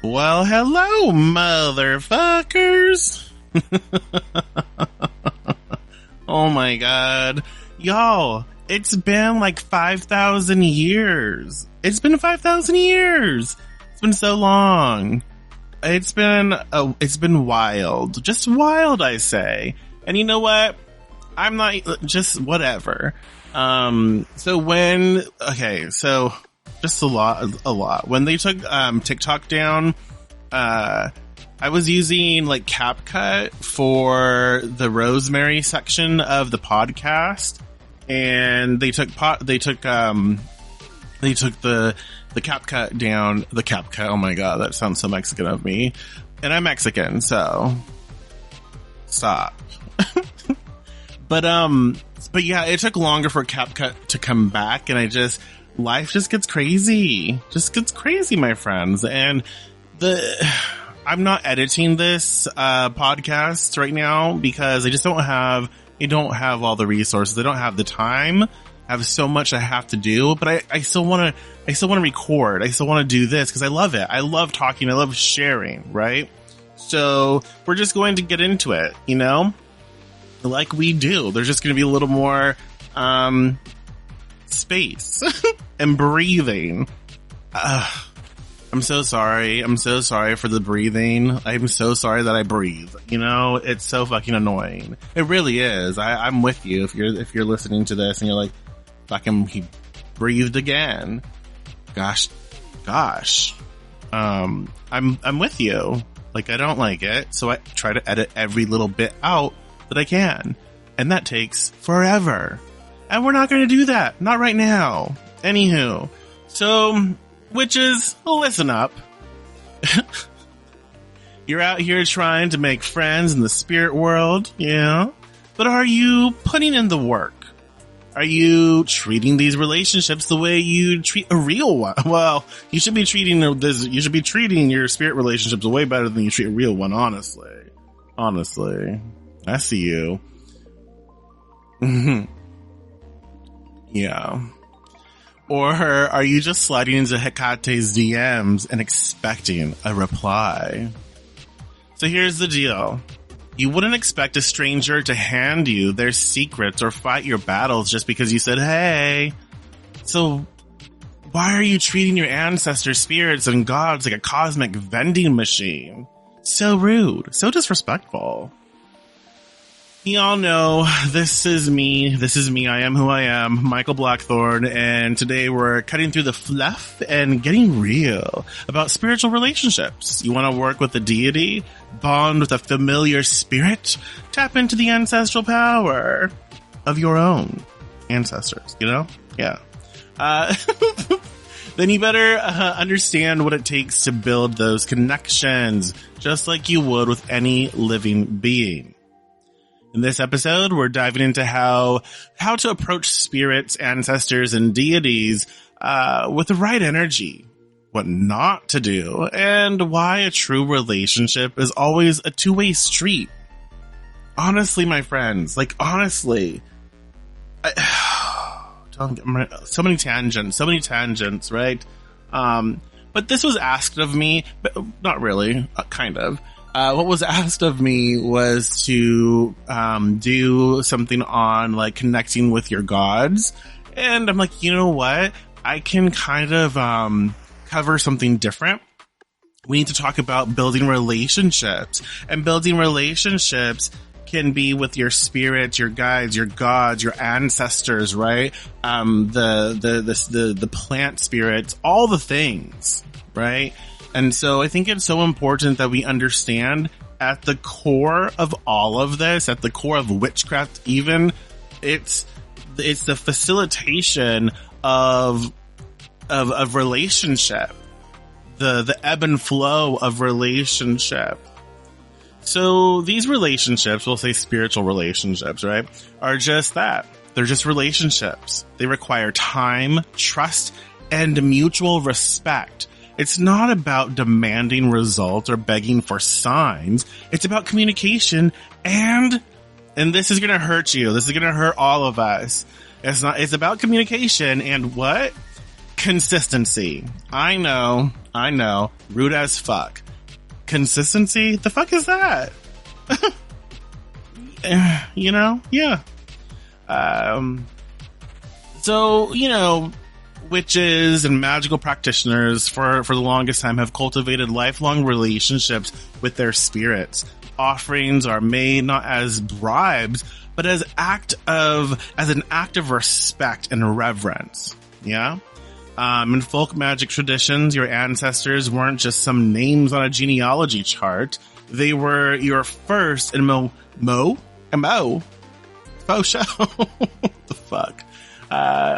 Well, hello, motherfuckers. Oh my god. Y'all, it's been like 5,000 years. It's been 5,000 years. It's been so long. It's been wild. Just wild, I say. And you know what? I'm not just whatever. So just a lot. When they took TikTok down, I was using like CapCut for the Rosemary section of the podcast, and they took the CapCut down. The CapCut. Oh my god, that sounds so Mexican of me, and I'm Mexican, so stop. But yeah, it took longer for CapCut to come back, and life just gets crazy. Just gets crazy, my friends. And I'm not editing this podcast right now because I just don't have all the resources. I don't have the time. I have so much I have to do, but I still want to record. I still want to do this because I love it. I love talking. I love sharing, right? So we're just going to get into it, like we do. There's just going to be a little more space and breathing. I'm so sorry. I'm so sorry for the breathing. I'm so sorry that I breathe. It's so fucking annoying. It really is. I'm with you if you're listening to this and you're like, fucking, he breathed again. Gosh. I'm with you. Like, I don't like it, so I try to edit every little bit out that I can. And that takes forever. And we're not going to do that. Not right now. Anywho. So, witches, listen up. You're out here trying to make friends in the spirit world, but are you putting in the work? Are you treating these relationships the way you treat a real one? Well, you should be treating your spirit relationships way better than you treat a real one, honestly. I see you. Yeah. Or are you just sliding into Hecate's DMs and expecting a reply? So here's the deal. You wouldn't expect a stranger to hand you their secrets or fight your battles just because you said, hey. So why are you treating your ancestor spirits and gods like a cosmic vending machine? So rude. So disrespectful. Y'all know this is me. I am who I am, Michael Blackthorne, and today we're cutting through the fluff and getting real about spiritual relationships. You want to work with a deity, bond with a familiar spirit, tap into the ancestral power of your own ancestors, Yeah. Then you better understand what it takes to build those connections, just like you would with any living being. In this episode, we're diving into how to approach spirits, ancestors, and deities with the right energy, what not to do, and why a true relationship is always a two-way street. Honestly, my friends, honestly, so many tangents, right? But this was asked of me, but not really, kind of. What was asked of me was to do something on connecting with your gods, and I'm like, you know what? I can kind of cover something different. We need to talk about building relationships, and building relationships can be with your spirits, your guides, your gods, your ancestors, right? The plant spirits, all the things, right? And so I think it's so important that we understand at the core of all of this, at the core of witchcraft even, it's the facilitation of relationship, the ebb and flow of relationship. So these relationships, we'll say spiritual relationships, right, are just that. They're just relationships. They require time, trust, and mutual respect. It's not about demanding results or begging for signs. It's about communication and this is going to hurt you. This is going to hurt all of us. It's about communication and what? Consistency. I know. Rude as fuck. Consistency? The fuck is that? Yeah. So, witches and magical practitioners for the longest time have cultivated lifelong relationships with their spirits. Offerings are made not as bribes, but as an act of respect and reverence. Yeah. In folk magic traditions, your ancestors weren't just some names on a genealogy chart. They were your first and faux show. What the fuck?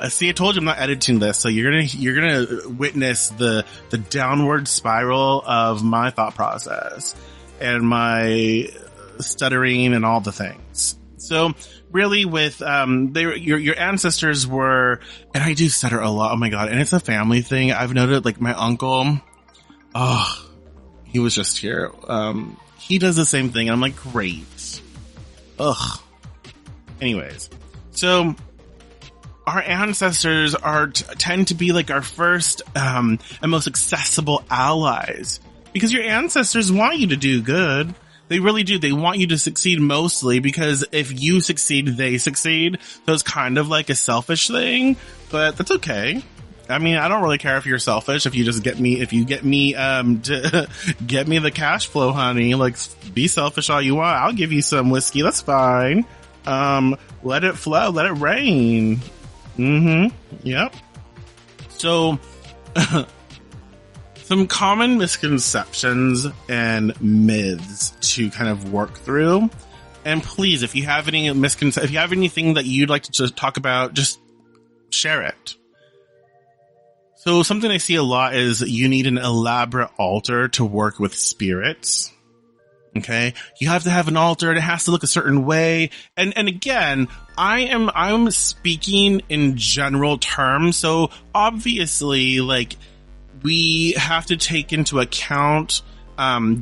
See, I told you I'm not editing this, so you're gonna witness the downward spiral of my thought process and my stuttering and all the things. So really with, your ancestors were, and I do stutter a lot. Oh my God. And it's a family thing. I've noted, like, my uncle, he was just here. He does the same thing. And I'm like, great. Ugh. Anyways. So our ancestors tend to be like our first, and most accessible allies, because your ancestors want you to do good. They really do. They want you to succeed mostly because if you succeed, they succeed. So it's kind of like a selfish thing, but that's okay. I mean, I don't really care if you're selfish. If you just get me to get me the cash flow, honey, like, be selfish all you want. I'll give you some whiskey. That's fine. Let it flow. Let it rain. Yep. So, some common misconceptions and myths to kind of work through. And please, if you have any if you have anything that you'd like to just talk about, just share it. So something I see a lot is you need an elaborate altar to work with spirits. Okay. You have to have an altar and it has to look a certain way. And again, I'm speaking in general terms. So obviously, like, we have to take into account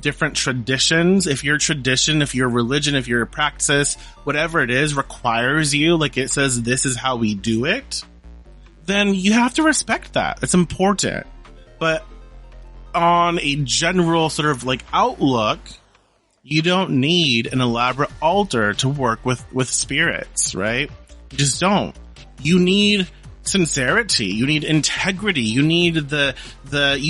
different traditions. If your tradition, if your religion, if your practice, whatever it is, requires you, like it says, this is how we do it, then you have to respect that. It's important. But on a general sort of like outlook, you don't need an elaborate altar to work with spirits, right? You just don't. You need sincerity, you need integrity, you need you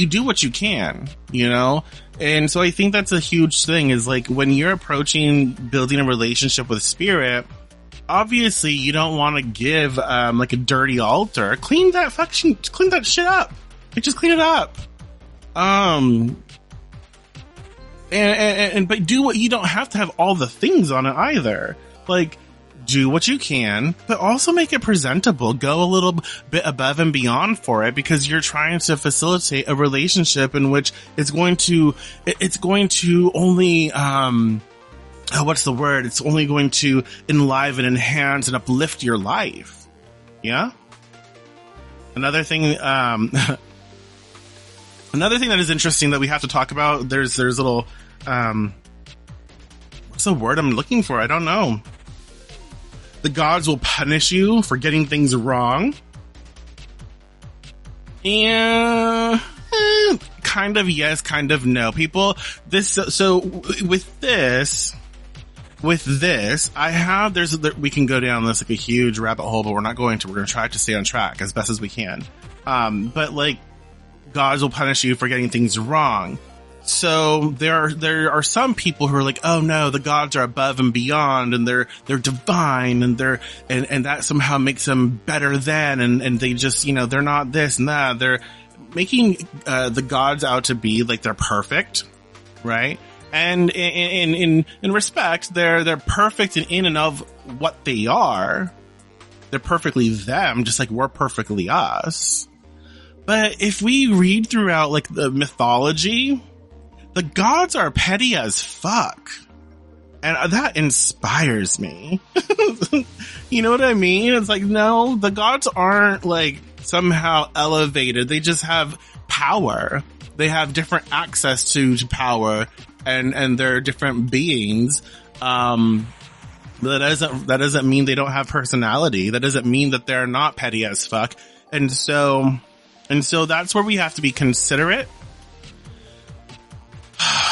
do what you can, and so I think that's a huge thing, is like when you're approaching building a relationship with spirit, obviously you don't want to give like a dirty altar. Clean that shit up. Like, just clean it up. But do what, you don't have to have all the things on it either. Like, do what you can, but also make it presentable. Go a little bit above and beyond for it, because you're trying to facilitate a relationship in which it's going to only, what's the word? It's only going to enliven, enhance, and uplift your life. Yeah? Another thing that is interesting that we have to talk about, there's little, what's the word I'm looking for? I don't know. The gods will punish you for getting things wrong. And kind of yes, kind of no. People, with this, we can go down this like a huge rabbit hole, but we're not going to. We're going to try to stay on track as best as we can. But like, gods will punish you for getting things wrong. So there are some people who are like, oh no, the gods are above and beyond, and they're divine, and and that somehow makes them better than, and they just, they're not this and that. They're making the gods out to be like they're perfect, right? And in respect, they're perfect in and of what they are. They're perfectly them, just like we're perfectly us. But if we read throughout like the mythology, the gods are petty as fuck. And that inspires me. You know what I mean? It's like, no, the gods aren't like somehow elevated. They just have power. they have different access to power, and they're different beings. That doesn't mean they don't have personality. That doesn't mean that they're not petty as fuck. And so that's where we have to be considerate.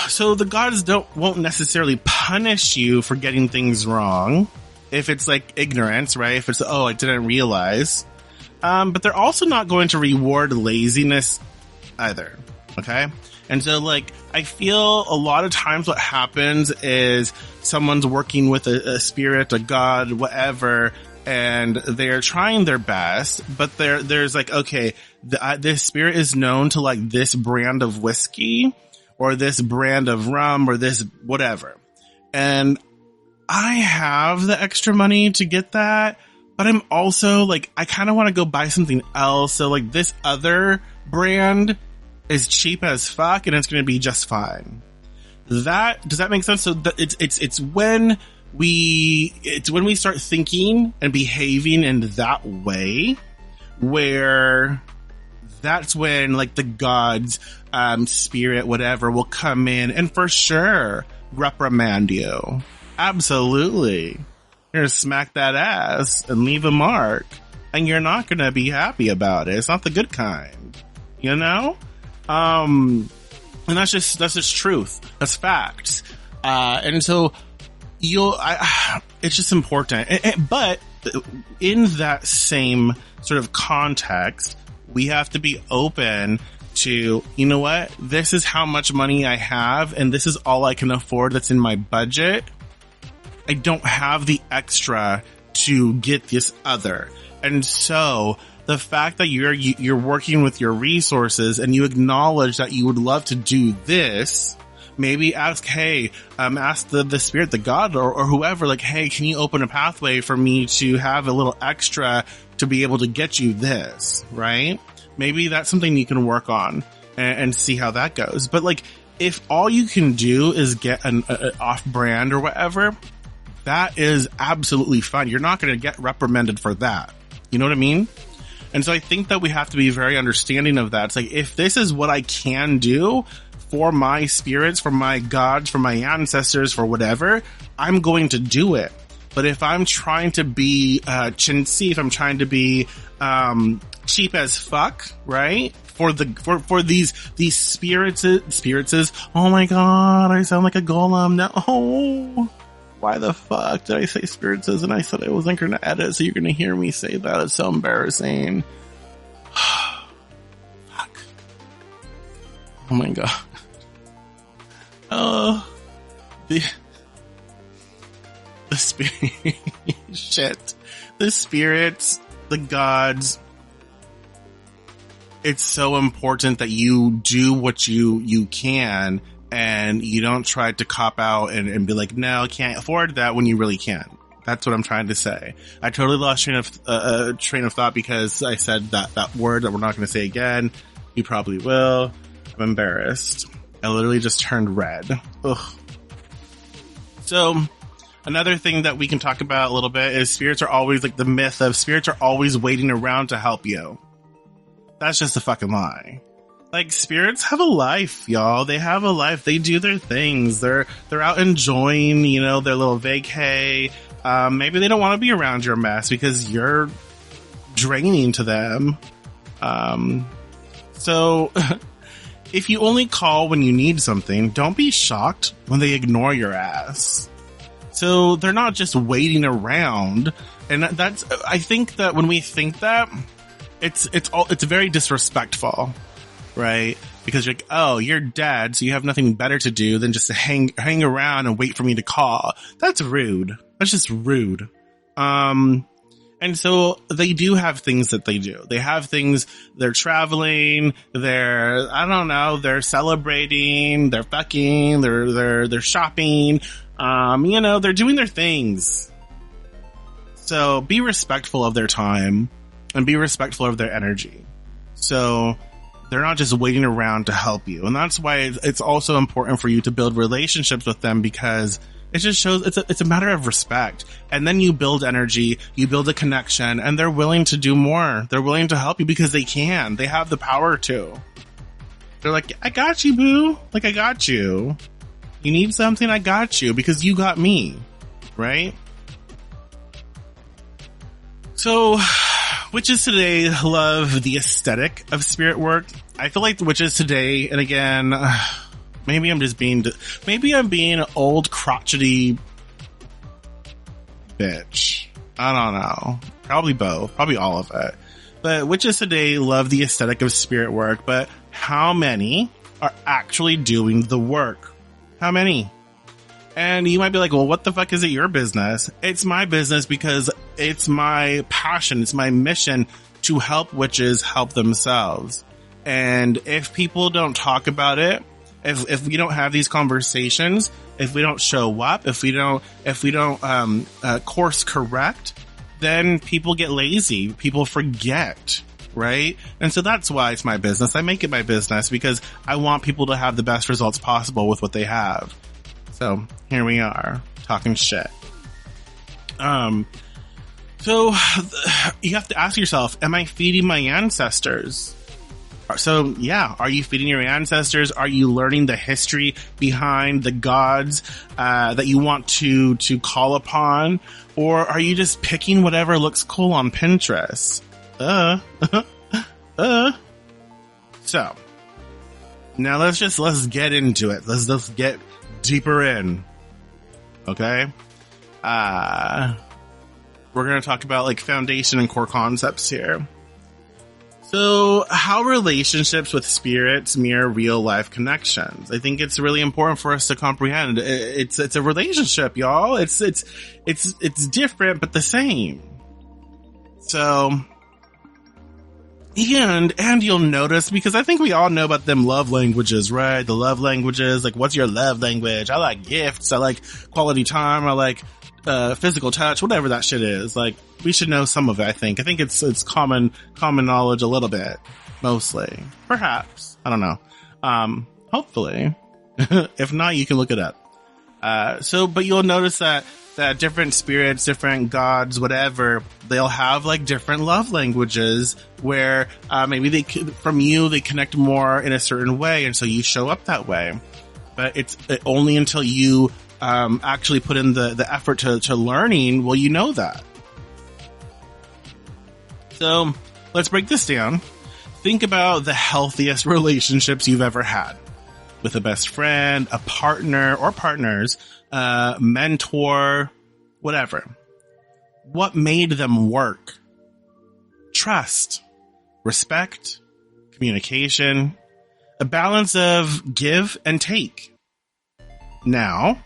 So the gods won't necessarily punish you for getting things wrong. If it's like ignorance, right? If it's, I didn't realize. But they're also not going to reward laziness either. Okay. And so like, I feel a lot of times what happens is someone's working with a spirit, a god, whatever, and they're trying their best, but there's like, okay, this spirit is known to like this brand of whiskey or this brand of rum or this whatever. And I have the extra money to get that, but I'm also like, I kind of want to go buy something else. So like this other brand is cheap as fuck and it's going to be just fine. Does that make sense? So it's when we start thinking and behaving in that way where that's when like the gods, spirit, whatever will come in and for sure reprimand you. Absolutely. You're gonna smack that ass and leave a mark and you're not gonna be happy about it. It's not the good kind, you know? And that's just truth. That's facts. And so it's just important. But in that same sort of context, we have to be open to, you know what? This is how much money I have and this is all I can afford that's in my budget. I don't have the extra to get this other. And so the fact that you're working with your resources and you acknowledge that you would love to do this, maybe ask the spirit, the god or whoever, like, hey, can you open a pathway for me to have a little extra to be able to get you this, right? Maybe that's something you can work on and see how that goes. But like, if all you can do is get an off brand or whatever, that is absolutely fine. You're not going to get reprimanded for that. You know what I mean? And so I think that we have to be very understanding of that. It's like, if this is what I can do for my spirits, for my gods, for my ancestors, for whatever, I'm going to do it. But if I'm trying to be chintzy, if I'm trying to be cheap as fuck, right? For these spirits, oh my god, I sound like a golem now. Oh, why the fuck did I say spirits and I said I wasn't going to edit, so you're going to hear me say that. It's so embarrassing. Fuck. Oh my god. Oh, the spirit, shit, the spirits, the gods. It's so important that you do what you can and you don't try to cop out and be like, no, I can't afford that when you really can. That's what I'm trying to say. I totally lost train of thought because I said that word that we're not going to say again. You probably will. I'm embarrassed. I literally just turned red. Ugh. So another thing that we can talk about a little bit is spirits are always like the myth of spirits are always waiting around to help you. That's just a fucking lie. Like, spirits have a life, y'all. They have a life. They do their things. They're out enjoying, you know, their little vacay. Maybe they don't want to be around your mess because you're draining to them. So if you only call when you need something, don't be shocked when they ignore your ass. So they're not just waiting around. And that's, I think that when we think that, it's very disrespectful. Right? Because you're like, oh, you're dead, so you have nothing better to do than just to hang around and wait for me to call. That's rude. That's just rude. And so they do have things that they do. They have things, they're traveling, they're celebrating, they're fucking, they're shopping, you know, they're doing their things. So be respectful of their time and be respectful of their energy. So they're not just waiting around to help you. And that's why it's also important for you to build relationships with them, because it just shows it's a matter of respect. And then you build energy, you build a connection, and they're willing to do more. They're willing to help you because they can. They have the power to. They're like, I got you, boo. Like, I got you. You need something? I got you because you got me. Right? So, witches today love the aesthetic of spirit work. I feel like the witches today, and again, maybe I'm being an old crotchety bitch. I don't know. Probably both. Probably all of it. But witches today love the aesthetic of spirit work, but how many are actually doing the work? How many? And you might be like, well, what the fuck is it your business? It's my business because it's my passion. It's my mission to help witches help themselves. And if people don't talk about it, if we don't have these conversations, if we don't show up, if we don't course correct, then people get lazy. People forget, right? And so that's why it's my business. I make it my business because I want people to have the best results possible with what they have. So here we are talking shit. So you have to ask yourself, am I feeding my ancestors? So yeah, are you feeding your ancestors? Are you learning the history behind the gods that you want to call upon? Or are you just picking whatever looks cool on Pinterest? So now let's get into it. Let's get deeper in. Okay? We're going to talk about like foundation and core concepts here. So, how relationships with spirits mirror real life connections. I think it's really important for us to comprehend. It's a relationship, y'all. It's different, but the same. So, and you'll notice, because I think we all know about them love languages, right? The love languages, like, what's your love language? I like gifts. I like quality time. I like physical touch, whatever that shit is. Like, we should know some of it, I think. I think it's common knowledge a little bit. Mostly. Perhaps. I don't know. Hopefully. If not, you can look it up. But you'll notice that different spirits, different gods, whatever, they'll have like different love languages where, maybe they connect more in a certain way. And so you show up that way. But it's only until you actually put in the effort to learning will you know that. So let's break this down. Think about the healthiest relationships you've ever had with a best friend, a partner or partners, mentor, whatever. What made them work? Trust, respect, communication, a balance of give and take. Now,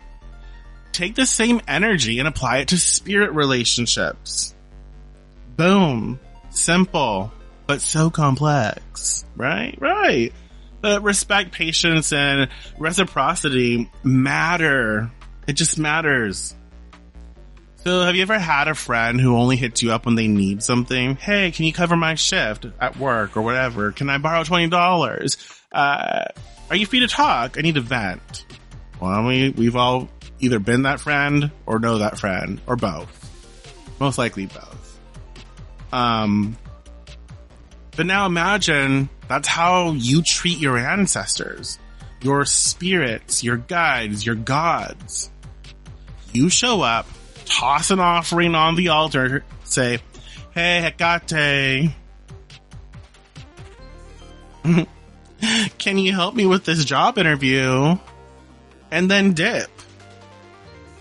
take the same energy and apply it to spirit relationships. Boom. Simple, but so complex. Right? Right. But respect, patience, and reciprocity matter. It just matters. So have you ever had a friend who only hits you up when they need something? Hey, can you cover my shift at work or whatever? Can I borrow $20? Are you free to talk? I need to vent. Well, we've all either been that friend or know that friend or both. Most likely both. But now imagine that's how you treat your ancestors, your spirits, your guides, your gods. You show up, toss an offering on the altar, say, hey, Hecate, can you help me with this job interview? And then dip.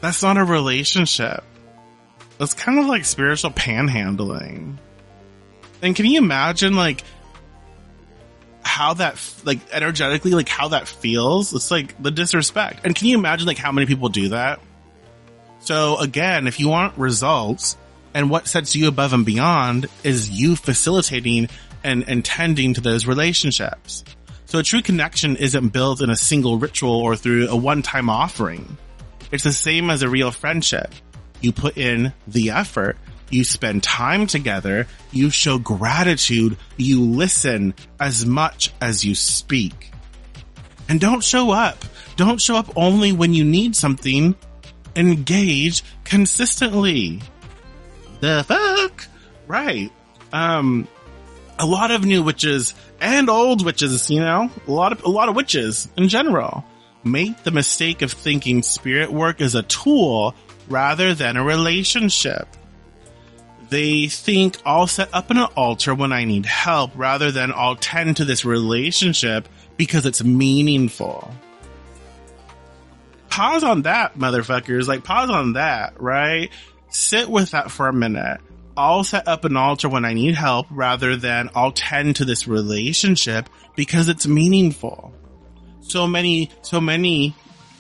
That's not a relationship. That's kind of like spiritual panhandling. And can you imagine like how that, like energetically, like how that feels? It's like the disrespect. And can you imagine like how many people do that? So again, if you want results, and what sets you above and beyond is you facilitating and tending to those relationships. So a true connection isn't built in a single ritual or through a one-time offering. It's the same as a real friendship. You put in the effort, you spend time together, you show gratitude, you listen as much as you speak. And don't show up. Don't show up only when you need something. Engage consistently. The fuck? Right. a lot of new witches and old witches, you know, a lot of witches in general make the mistake of thinking spirit work is a tool rather than a relationship. They think I'll set up an altar when I need help rather than I'll tend to this relationship because it's meaningful. Pause on that, motherfuckers. Like, pause on that, right? Sit with that for a minute. I'll set up an altar when I need help rather than I'll tend to this relationship because it's meaningful. So many,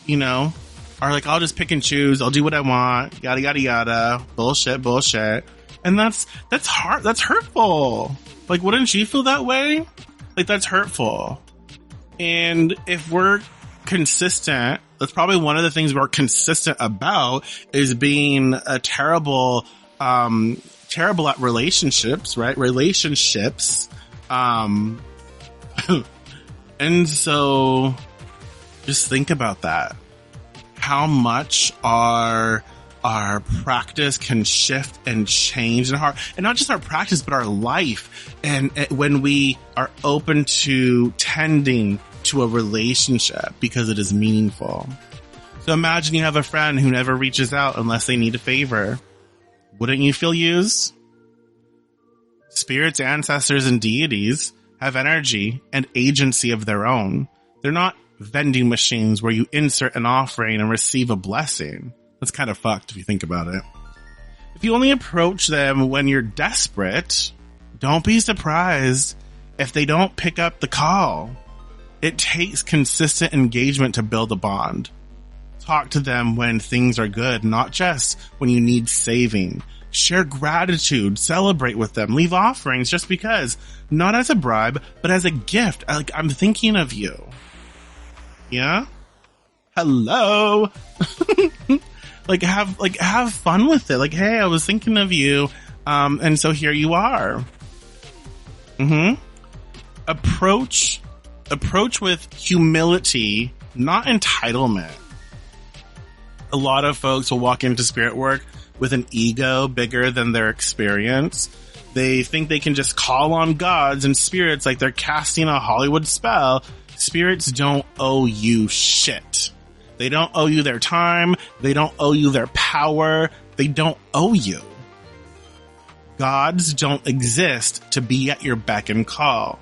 you know, are like, I'll just pick and choose. I'll do what I want. Yada, yada, yada. Bullshit. And that's hard. That's hurtful. Like, wouldn't you feel that way? Like, that's hurtful. And if we're consistent, that's probably one of the things we're consistent about is being a terrible at relationships, right? Relationships. And so just think about that. How much our practice can shift and change and not just our practice, but our life. And when we are open to tending to a relationship because it is meaningful. So imagine you have a friend who never reaches out unless they need a favor. Wouldn't you feel used? Spirits, ancestors, and deities have energy and agency of their own. They're not vending machines where you insert an offering and receive a blessing. That's kind of fucked if you think about it. If you only approach them when you're desperate, don't be surprised if they don't pick up the call. It takes consistent engagement to build a bond. Talk to them when things are good, not just when you need saving. Share gratitude, celebrate with them, leave offerings just because, not as a bribe, but as a gift. Like, I'm thinking of you. Yeah? Hello? have fun with it. Like, hey, I was thinking of you. And so here you are. Approach with humility, not entitlement. A lot of folks will walk into spirit work with an ego bigger than their experience. They think they can just call on gods and spirits like they're casting a Hollywood spell. Spirits don't owe you shit. They don't owe you their time. They don't owe you their power. They don't owe you. Gods don't exist to be at your beck and call.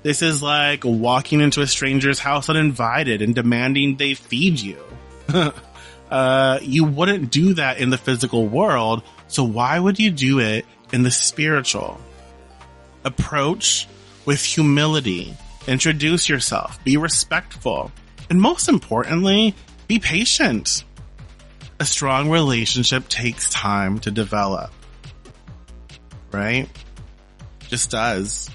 This is like walking into a stranger's house uninvited and demanding they feed you. You wouldn't do that in the physical world, so why would you do it in the spiritual? Approach with humility. Introduce yourself. Be respectful. And most importantly, be patient. A strong relationship takes time to develop. Right? Just does.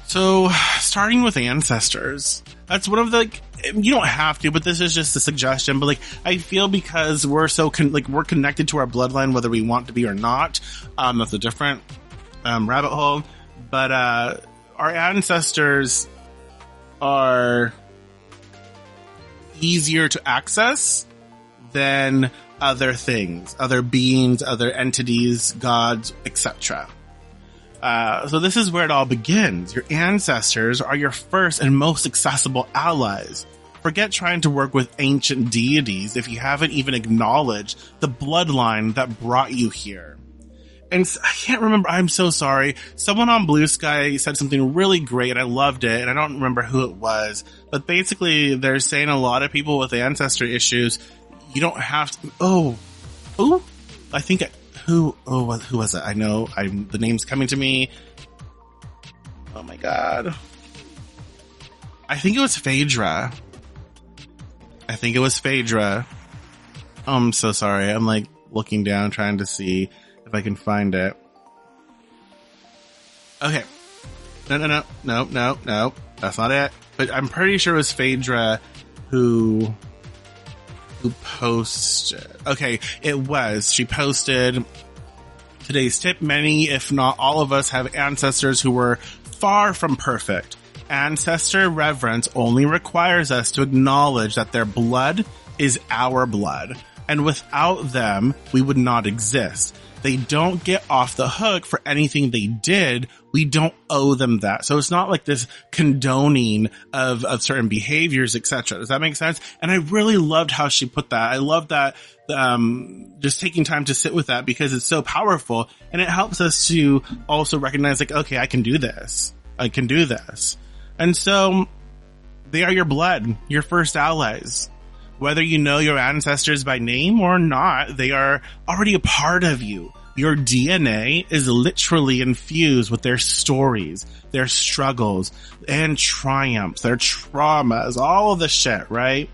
So, starting with ancestors. That's one of the, you don't have to, but this is just a suggestion. But like, I feel because we're so we're connected to our bloodline, whether we want to be or not. That's a different rabbit hole. But our ancestors are easier to access than other things, other beings, other entities, gods, etc. So this is where it all begins. Your ancestors are your first and most accessible allies. Forget trying to work with ancient deities if you haven't even acknowledged the bloodline that brought you here. And I can't remember, I'm so sorry. Someone on Blue Sky said something really great and I loved it, and I don't remember who it was. But basically, they're saying a lot of people with ancestry issues, you don't have to... Who was it? I know, the name's coming to me. Oh my god. I think it was Phaedra. I'm so sorry. I'm like looking down trying to see if I can find it. Okay. No. That's not it. But I'm pretty sure it was Phaedra who posted. Okay, it was. She posted today's tip. Many, if not all of us, have ancestors who were far from perfect. Ancestor reverence only requires us to acknowledge that their blood is our blood, and without them, we would not exist. They don't get off the hook for anything they did. We don't owe them that. So it's not like this condoning of certain behaviors, etc. Does that make sense? And I really loved how she put that. I love that, just taking time to sit with that, because it's so powerful, and it helps us to also recognize, like, okay, I can do this. I can do this. And so they are your blood, your first allies. Whether you know your ancestors by name or not, they are already a part of you. Your DNA is literally infused with their stories, their struggles and triumphs, their traumas, all of the shit, right?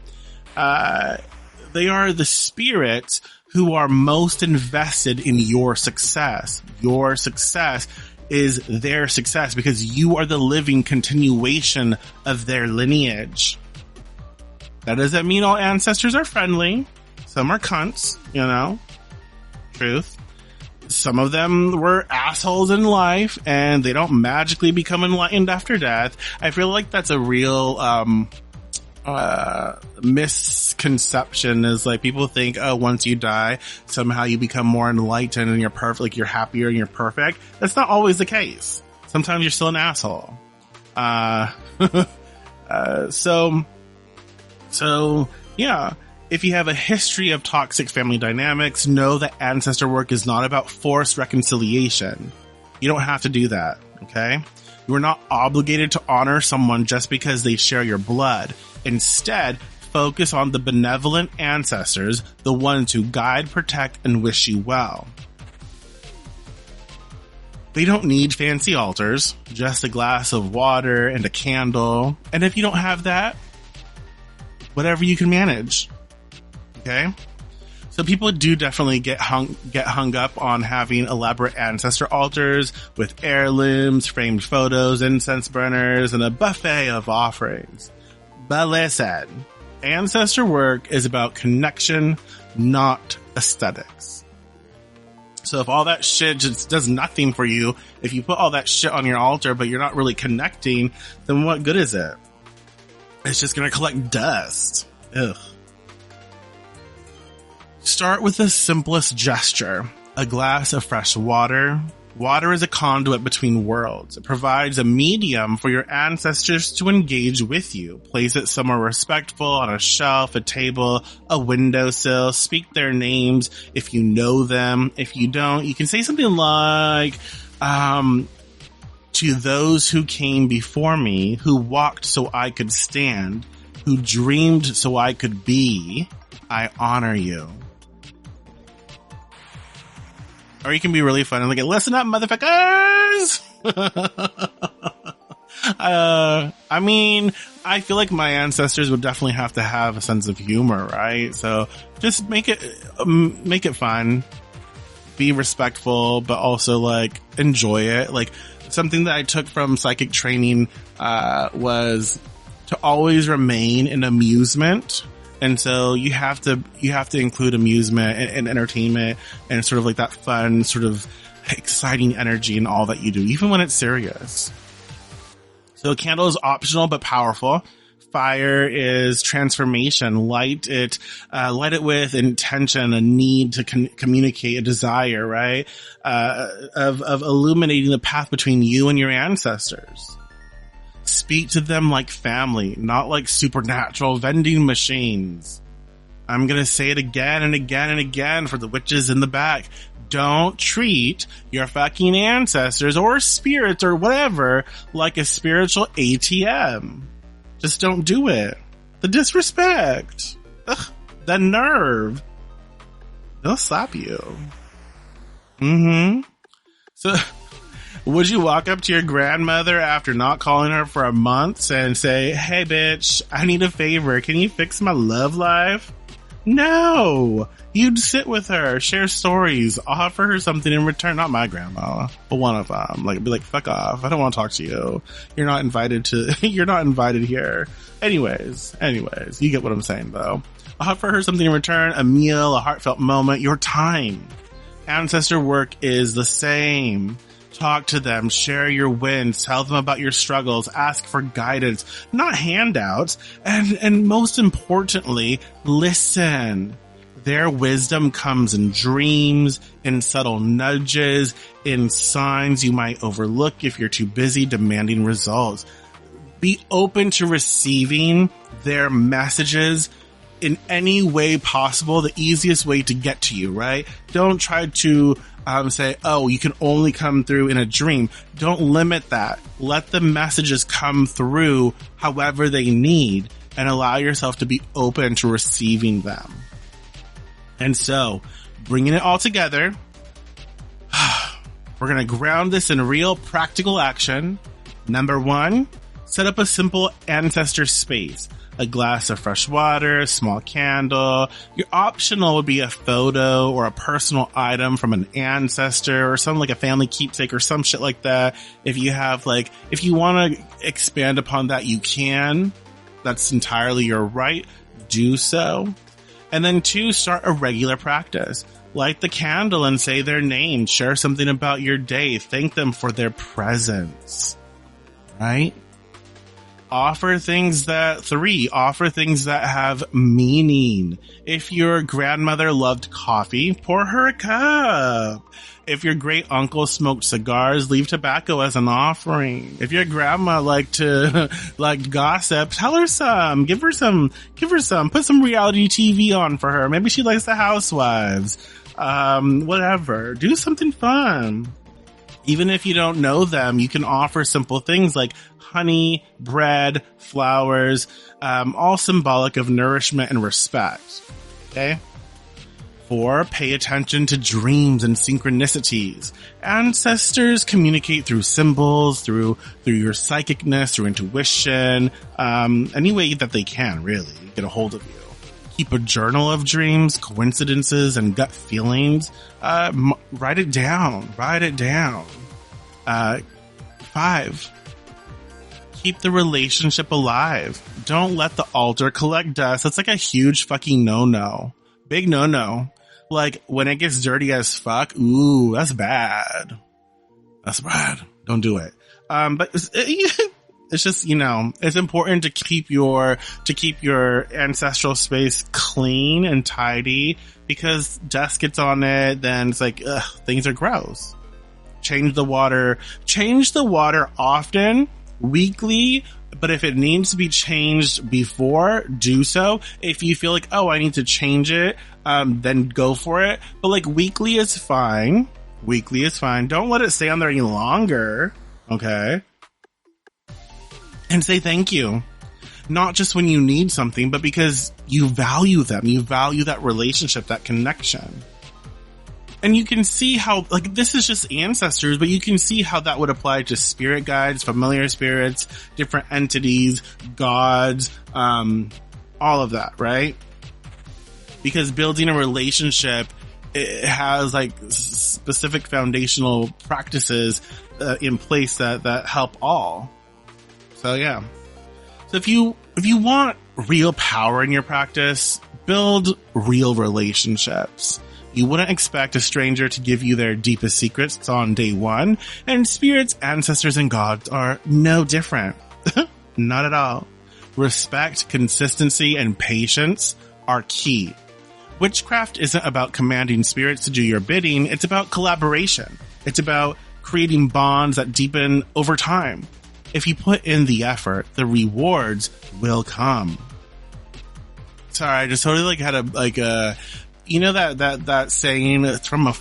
They are the spirits who are most invested in your success. Your success is their success because you are the living continuation of their lineage. That doesn't mean all ancestors are friendly. Some are cunts, you know. Truth. Some of them were assholes in life, and they don't magically become enlightened after death. I feel like that's a real misconception, is like people think, oh, once you die, somehow you become more enlightened and you're perfect, like you're happier and you're perfect. That's not always the case. Sometimes you're still an asshole. So yeah, if you have a history of toxic family dynamics, know that ancestor work is not about forced reconciliation. You don't have to do that, okay? You are not obligated to honor someone just because they share your blood. Instead, focus on the benevolent ancestors, the ones who guide, protect, and wish you well. They don't need fancy altars, just a glass of water and a candle. And if you don't have that, whatever you can manage. Okay? So people do definitely get hung up on having elaborate ancestor altars with heirlooms, framed photos, incense burners, and a buffet of offerings. But listen, ancestor work is about connection, not aesthetics. So if all that shit just does nothing for you, if you put all that shit on your altar but you're not really connecting, then what good is it? It's just going to collect dust. Ugh. Start with the simplest gesture, a glass of fresh water. Water is a conduit between worlds. It provides a medium for your ancestors to engage with you. Place it somewhere respectful, on a shelf, a table, a windowsill. Speak their names if you know them. If you don't, you can say something like, to those who came before me, who walked so I could stand, who dreamed so I could be, I honor you. Or you can be really fun and like, listen up, motherfuckers! I mean, I feel like my ancestors would definitely have to have a sense of humor, right? So just make it fun. Be respectful, but also like enjoy it. Like, something that I took from psychic training was to always remain in amusement. And so you have to include amusement and entertainment and sort of like that fun, sort of exciting energy in all that you do, even when it's serious. So a candle is optional but powerful. Fire is transformation. Light it with intention, a need to communicate, a desire, right? Of illuminating the path between you and your ancestors. Speak to them like family, not like supernatural vending machines. I'm going to say it again and again and again for the witches in the back. Don't treat your fucking ancestors or spirits or whatever like a spiritual ATM. Just don't do it. The disrespect. Ugh, the nerve. They'll slap you. So, would you walk up to your grandmother after not calling her for a month and say, hey bitch, I need a favor. Can you fix my love life? No. You'd sit with her, share stories, offer her something in return. Not my grandma, but one of them. Like, be like, fuck off. I don't want to talk to you. You're not invited here. Anyways, you get what I'm saying though. Offer her something in return, a meal, a heartfelt moment, your time. Ancestor work is the same. Talk to them, share your wins, tell them about your struggles, ask for guidance, not handouts, and most importantly, listen. Their wisdom comes in dreams, in subtle nudges, in signs you might overlook if you're too busy demanding results. Be open to receiving their messages in any way possible, the easiest way to get to you, right? Don't try to say, oh, you can only come through in a dream. Don't limit that. Let the messages come through however they need and allow yourself to be open to receiving them. And so, bringing it all together, we're going to ground this in real practical action. Number 1, set up a simple ancestor space. A glass of fresh water, a small candle. Your optional would be a photo or a personal item from an ancestor or something like a family keepsake or some shit like that. If you have if you want to expand upon that, you can. That's entirely your right. Do so. And then 2, start a regular practice. Light the candle and say their name. Share something about your day. Thank them for their presence. Right? Offer things that have meaning. If your grandmother loved coffee, pour her a cup. If your great uncle smoked cigars, leave tobacco as an offering. If your grandma liked gossip, tell her some. Give her some. Put some reality TV on for her. Maybe she likes the Housewives. Whatever. Do something fun. Even if you don't know them, you can offer simple things like honey, bread, flowers, all symbolic of nourishment and respect. Okay? 4, pay attention to dreams and synchronicities. Ancestors communicate through symbols, through your psychicness, through intuition, any way that they can, really, get a hold of you. Keep a journal of dreams, coincidences, and gut feelings. Write it down. 5, keep the relationship alive. Don't let the altar collect dust. That's like a huge fucking no-no. Big no-no. Like, when it gets dirty as fuck, ooh, that's bad. That's bad. Don't do it. But it's just, it's important to keep your ancestral space clean and tidy, because dust gets on it, then it's like, ugh, things are gross. Change the water often, weekly, but if it needs to be changed before, do so. If you feel like, oh, I need to change it, then go for it. But weekly is fine. Don't let it stay on there any longer. Okay. And say thank you. Not just when you need something, but because you value them. You value that relationship, that connection. And you can see how, this is just ancestors, but you can see how that would apply to spirit guides, familiar spirits, different entities, gods, all of that, right? Because building a relationship, it has specific foundational practices in place that help all. So yeah. So if you want real power in your practice, build real relationships. You wouldn't expect a stranger to give you their deepest secrets on day 1, and spirits, ancestors, and gods are no different. Not at all. Respect, consistency, and patience are key. Witchcraft isn't about commanding spirits to do your bidding, it's about collaboration. It's about creating bonds that deepen over time. If you put in the effort, the rewards will come. Sorry, I just totally had a that saying, it's from I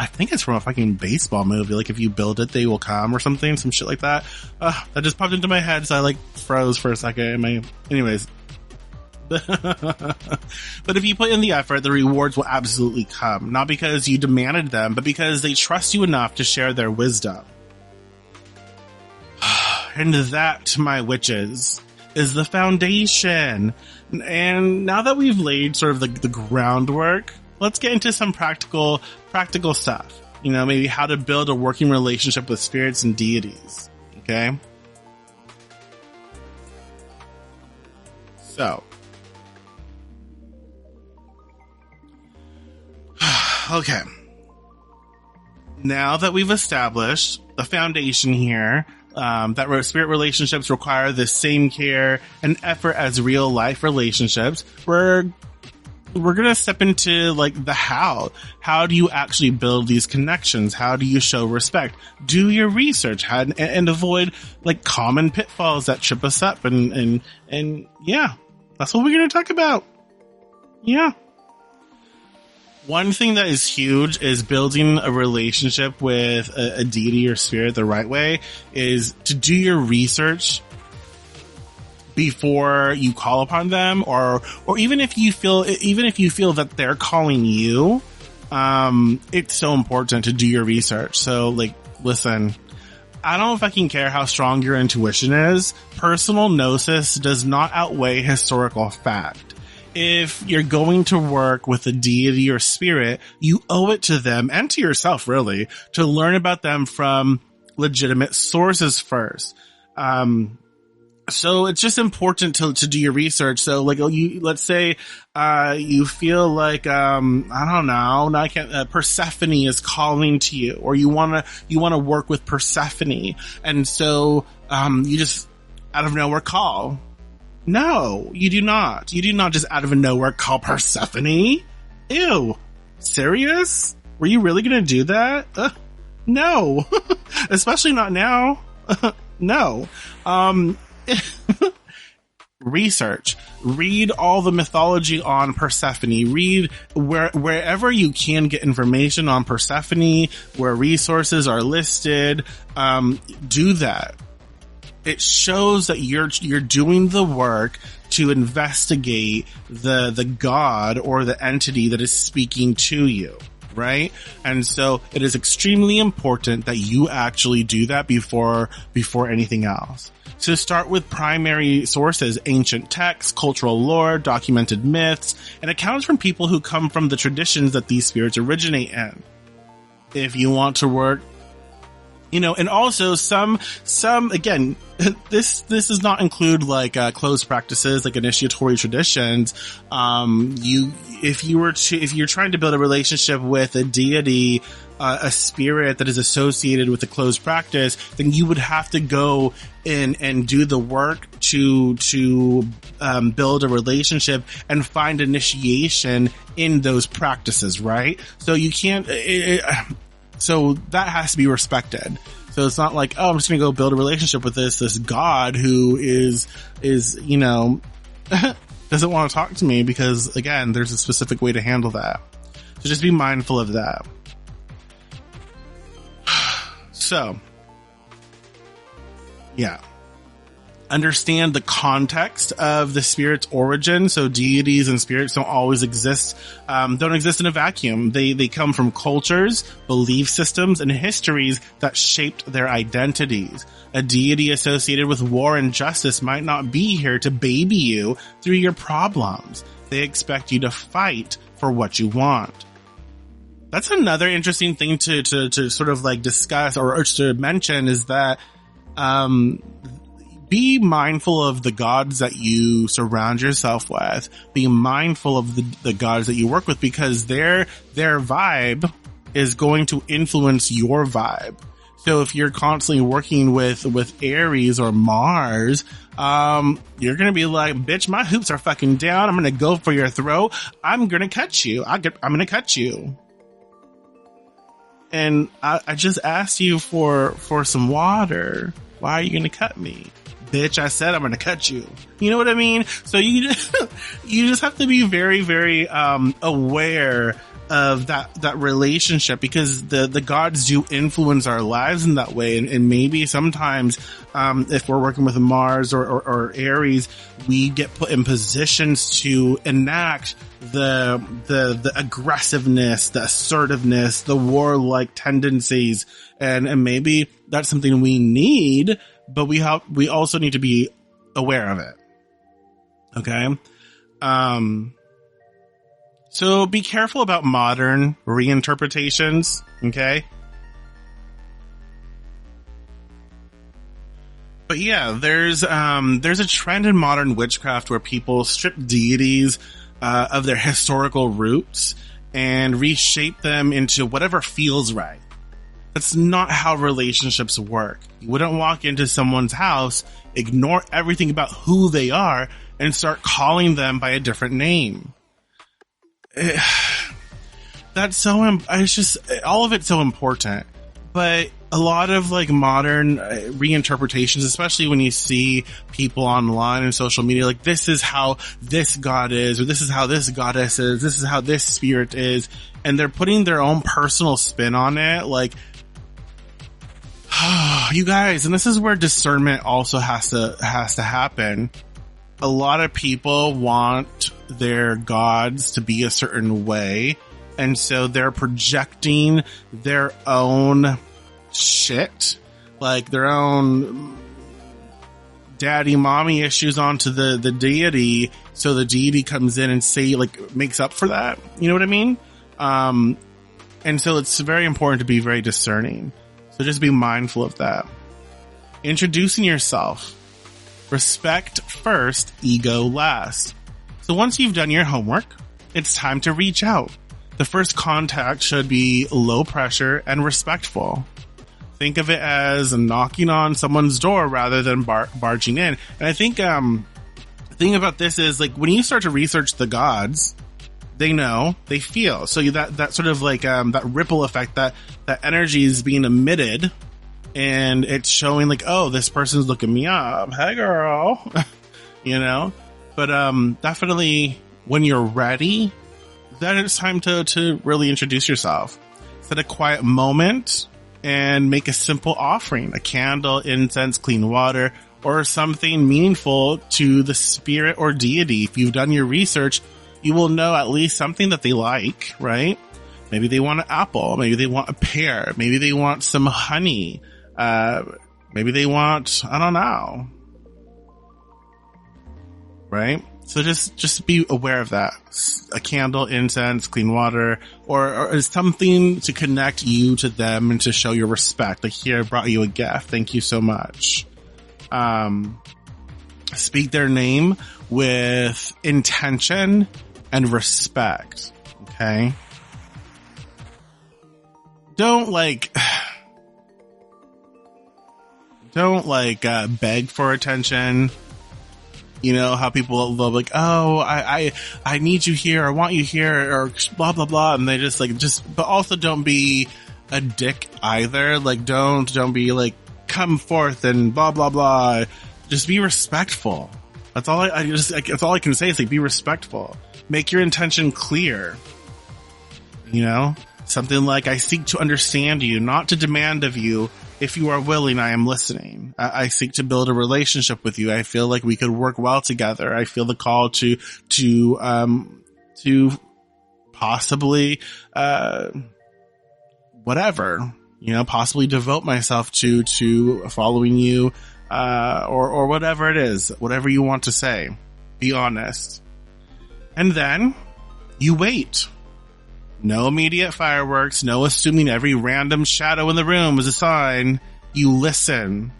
think it's from a fucking baseball movie. If you build it, they will come, or something, some shit like that. That just popped into my head, so I froze for a second. Anyways. But if you put in the effort, the rewards will absolutely come. Not because you demanded them, but because they trust you enough to share their wisdom. And that, my witches, is the foundation. And now that we've laid sort of the groundwork, let's get into some practical stuff. Maybe how to build a working relationship with spirits and deities. Okay? So. Okay. Now that we've established the foundation here, that spirit relationships require the same care and effort as real life relationships, we're we're going to step into like the how. How do you actually build these connections? How do you show respect? Do your research and avoid like common pitfalls that trip us up. And yeah, that's what we're going to talk about. Yeah. One thing that is huge is building a relationship with a deity or spirit the right way is to do your research before you call upon them, or even if you feel that they're calling you, it's so important to do your research. So like, listen, I don't fucking care how strong your intuition is. Personal gnosis does not outweigh historical fact. If you're going to work with a deity or spirit, you owe it to them and to yourself really to learn about them from legitimate sources first. So it's just important to do your research. So like let's say, you feel like, I don't know, Persephone is calling to you, or you want to work with Persephone. And so, you just out of nowhere call. No, you do not. You do not just out of nowhere call Persephone. Ew. Serious? Were you really going to do that? No. Especially not now. No. Research. Read all the mythology on Persephone. Read wherever you can get information on Persephone, where resources are listed. Do that. It shows that you're doing the work to investigate the god or the entity that is speaking to you, right? And so it is extremely important that you actually do that before anything else. So start with primary sources, ancient texts, cultural lore, documented myths, and accounts from people who come from the traditions that these spirits originate in. If you want to work, and also some, again, this does not include like, closed practices, like initiatory traditions. If you're trying to build a relationship with a deity, a spirit that is associated with a closed practice, then you would have to go in and do the work to build a relationship and find initiation in those practices, right? So you can't, so that has to be respected. So it's not like, oh, I'm just going to go build a relationship with this god who is, doesn't want to talk to me, because again, there's a specific way to handle that. So just be mindful of that. So, yeah. Understand the context of the spirit's origin. So deities and spirits don't always exist, don't exist in a vacuum. They come from cultures, belief systems, and histories that shaped their identities. A deity associated with war and justice might not be here to baby you through your problems. They expect you to fight for what you want. That's another interesting thing to sort of like discuss or to mention is that, be mindful of the gods that you surround yourself with. Be mindful of the gods that you work with, because their vibe is going to influence your vibe. So if you're constantly working with Aries or Mars, you're going to be like, bitch, my hoops are fucking down. I'm going to go for your throat. I'm going to cut you. I'm going to cut you. And I just asked you for some water. Why are you going to cut me? Bitch, I said I'm going to cut you. You know what I mean? So you just have to be very, very, aware of that relationship, because the gods do influence our lives in that way. And maybe sometimes, if we're working with Mars or Aries, we get put in positions to enact the aggressiveness, the assertiveness, the warlike tendencies. And maybe that's something we need, but we also need to be aware of it. Okay. So be careful about modern reinterpretations. Okay. But yeah, there's a trend in modern witchcraft where people strip deities, of their historical roots and reshape them into whatever feels right. That's not how relationships work. You wouldn't walk into someone's house, ignore everything about who they are, and start calling them by a different name. that's so, it's just, all of it's so important. But a lot of like modern reinterpretations, especially when you see people online and social media, like this is how this god is, or this is how this goddess is, this is how this spirit is, and they're putting their own personal spin on it. Like, you guys, and this is where discernment also has to happen. A lot of people want their gods to be a certain way, and so they're projecting their own shit, like their own daddy mommy issues onto the deity, so the deity comes in and makes up for that. You know what I mean? And so it's very important to be very discerning. So just be mindful of that. Introducing yourself. Respect first, ego last. So once you've done your homework, it's time to reach out. The first contact should be low pressure and respectful. Think of it as knocking on someone's door rather than barging in. And I think the thing about this is, like, when you start to research the gods, they know, they feel. So that sort of like that ripple effect, that energy is being emitted, and it's showing like, oh, this person's looking me up. Hey, girl. You know? But definitely when you're ready, then it's time to really introduce yourself. Set a quiet moment and make a simple offering, a candle, incense, clean water, or something meaningful to the spirit or deity. If you've done your research, you will know at least something that they like, right? Maybe they want an apple. Maybe they want a pear. Maybe they want some honey. Maybe they want, I don't know. Right? So just be aware of that. A candle, incense, clean water, or something to connect you to them and to show your respect. Like, here, I brought you a gift. Thank you so much. Speak their name with intention and respect. Okay? Don't beg for attention. You know how people love like, oh, I need you here, I want you here, or blah blah blah, and they but also don't be a dick either. Like, don't be like, come forth and blah blah blah. Just be respectful. That's all that's all I can say is, like, be respectful. Make your intention clear. You know, something like, I seek to understand you, not to demand of you. If you are willing, I am listening. I seek to build a relationship with you. I feel like we could work well together. I feel the call to possibly, whatever, you know, possibly devote myself to following you, or whatever it is, whatever you want to say. Be honest. And then you wait. No immediate fireworks, no assuming every random shadow in the room is a sign. You listen.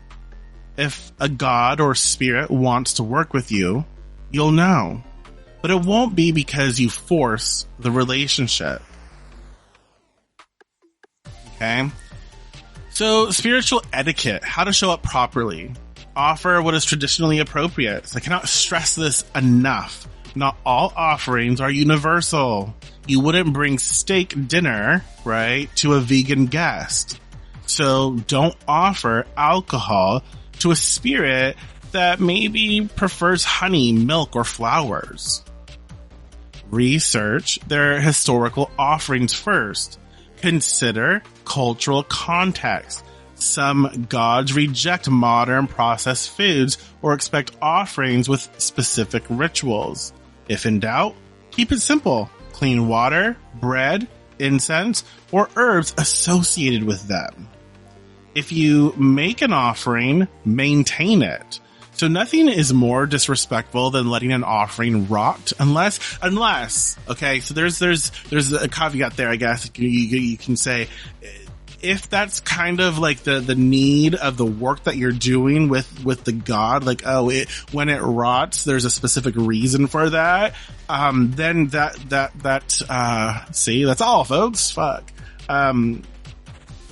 If a god or spirit wants to work with you, you'll know. But it won't be because you force the relationship. Okay? So, spiritual etiquette, how to show up properly. Offer what is traditionally appropriate. So I cannot stress this enough. Not all offerings are universal. You wouldn't bring steak dinner, right, to a vegan guest. So don't offer alcohol to a spirit that maybe prefers honey, milk, or flowers. Research their historical offerings first. Consider cultural context. Some gods reject modern processed foods or expect offerings with specific rituals. If in doubt, keep it simple. Clean water, bread, incense, or herbs associated with them. If you make an offering, maintain it. So nothing is more disrespectful than letting an offering rot, unless, okay, so there's a caveat there, I guess. You can say, if that's kind of like the need of the work that you're doing with the god, like, when it rots, there's a specific reason for that. Then see, that's all, folks. Fuck.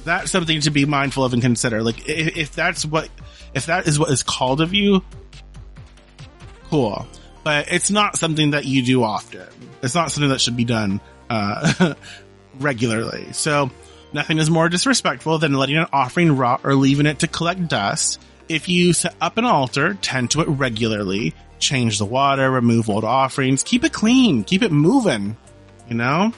That's something to be mindful of and consider. Like, if that is what is called of you, cool. but it's not something that you do often. It's not something that should be done regularly. So nothing is more disrespectful than letting an offering rot or leaving it to collect dust. If you set up an altar, tend to it regularly, change the water, remove old offerings, keep it clean, keep it moving, you know?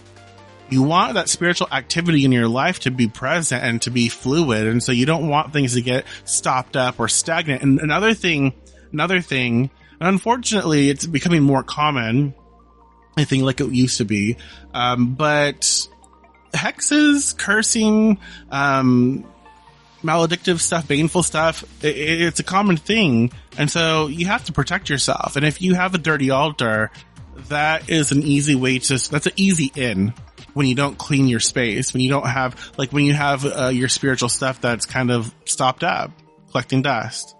You want that spiritual activity in your life to be present and to be fluid. And so you don't want things to get stopped up or stagnant. And another thing, and unfortunately it's becoming more common, I think, like it used to be. But hexes, cursing, maledictive stuff, baneful stuff, it's a common thing. And so you have to protect yourself. And if you have a dirty altar, that is an easy way that's an easy in when you don't clean your space, when you don't have, like when you have your spiritual stuff that's kind of stopped up, collecting dust.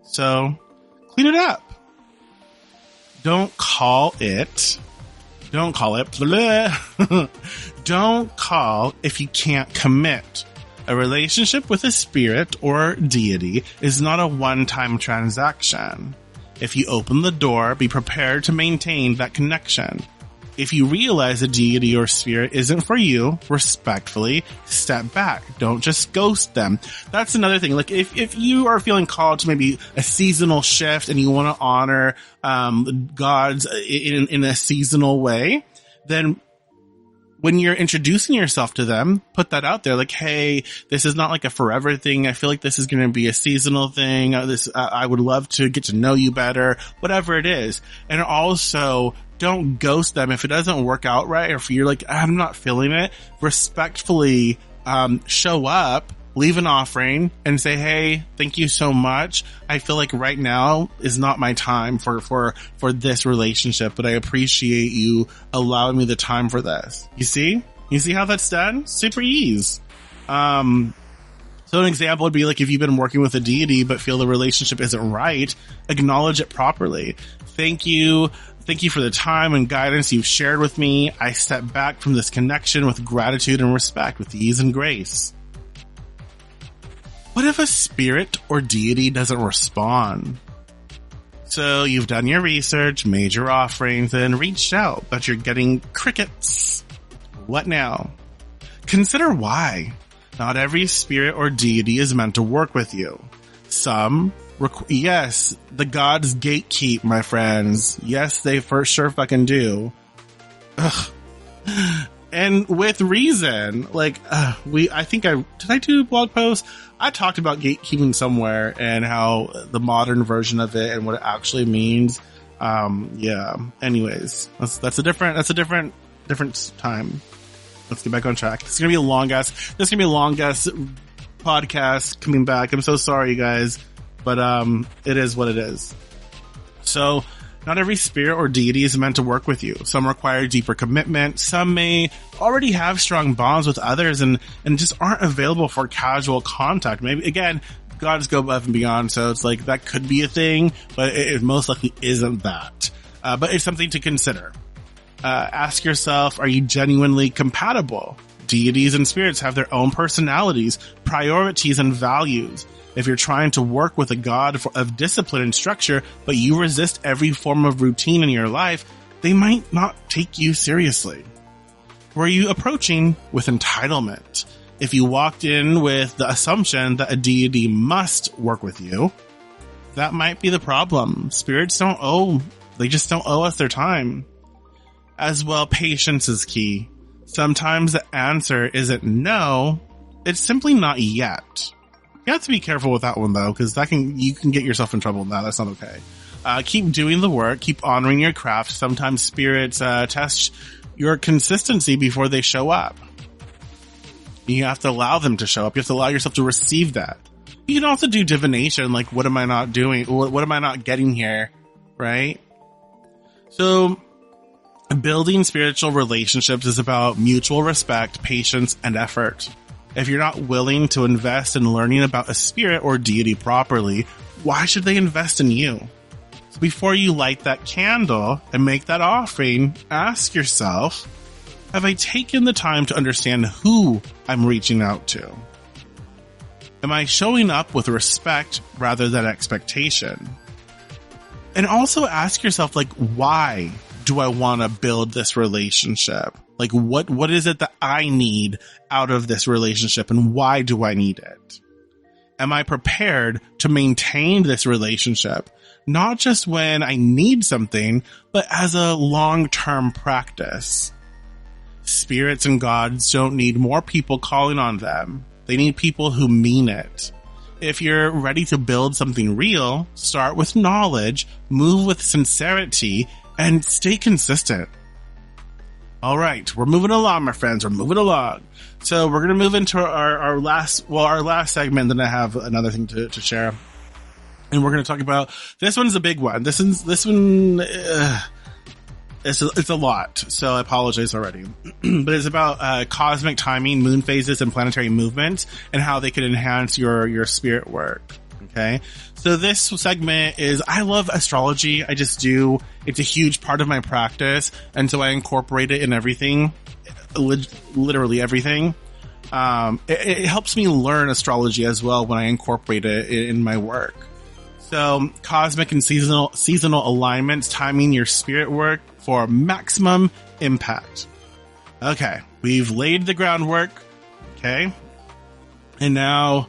So clean it up. Don't call it Don't call if you can't commit. A relationship with a spirit or deity is not a one-time transaction. If you open the door, be prepared to maintain that connection. If you realize a deity or spirit isn't for you, respectfully step back. Don't just ghost them. That's another thing. Like if you are feeling called to maybe a seasonal shift and you want to honor gods in a seasonal way, then when you're introducing yourself to them, put that out there. Like, hey, this is not like a forever thing. I feel like this is going to be a seasonal thing. I would love to get to know you better, whatever it is. And also, don't ghost them if it doesn't work out right, or if you're like, I'm not feeling it. Respectfully, show up, leave an offering, and say, hey, thank you so much. I feel like right now is not my time for this relationship, but I appreciate you allowing me the time for this. You see how that's done? Super ease. So an example would be like if you've been working with a deity but feel the relationship isn't right, acknowledge it properly. Thank you for the time and guidance you've shared with me. I step back from this connection with gratitude and respect, with ease and grace. What if a spirit or deity doesn't respond? So you've done your research, made your offerings, and reached out, but you're getting crickets. What now? Consider why. Not every spirit or deity is meant to work with you. Some yes, the gods gatekeep, my friends. Yes, they for sure fucking do. Ugh. And with reason. Like, did I do a blog post? I talked about gatekeeping somewhere and how the modern version of it and what it actually means. Yeah. Anyways, that's a different time. Let's get back on track. This is gonna be a long ass podcast coming back. I'm so sorry, you guys. But it is what it is. So not every spirit or deity is meant to work with you. Some require deeper commitment. Some may already have strong bonds with others and just aren't available for casual contact. Maybe, again, gods go above and beyond, so it's like that could be a thing, but it most likely isn't that. But it's something to consider. Ask yourself, are you genuinely compatible? Deities and spirits have their own personalities, priorities, and values. If you're trying to work with a god of discipline and structure, but you resist every form of routine in your life, they might not take you seriously. Were you approaching with entitlement? If you walked in with the assumption that a deity must work with you, that might be the problem. Spirits they just don't owe us their time. As well, patience is key. Sometimes the answer isn't no, it's simply not yet. You have to be careful with that one though, because you can get yourself in trouble now. That's not okay. Keep doing the work, keep honoring your craft. Sometimes spirits test your consistency before they show up. You have to allow them to show up. You have to allow yourself to receive that. You can also do divination, like what am I not doing? What am I not getting here? Right? So building spiritual relationships is about mutual respect, patience, and effort. If you're not willing to invest in learning about a spirit or deity properly, why should they invest in you? So before you light that candle and make that offering, ask yourself, have I taken the time to understand who I'm reaching out to? Am I showing up with respect rather than expectation? And also ask yourself, like, why do I want to build this relationship? Like, what is it that I need out of this relationship, and why do I need it? Am I prepared to maintain this relationship, not just when I need something, but as a long-term practice? Spirits and gods don't need more people calling on them. They need people who mean it. If you're ready to build something real, start with knowledge, move with sincerity, and stay consistent. All right, we're moving along, my friends. We're moving along. So we're going to move into our last segment. Then I have another thing to share. And we're going to talk about, this one's a big one. This one, it's a lot. So I apologize already. But it's about cosmic timing, moon phases, and planetary movements, and how they can enhance your spirit work. Okay. So this segment is, I love astrology. I just do. It's a huge part of my practice. And so I incorporate it in everything, literally everything. It helps me learn astrology as well when I incorporate it in my work. So cosmic and seasonal alignments, timing your spirit work for maximum impact. Okay. We've laid the groundwork. Okay. And now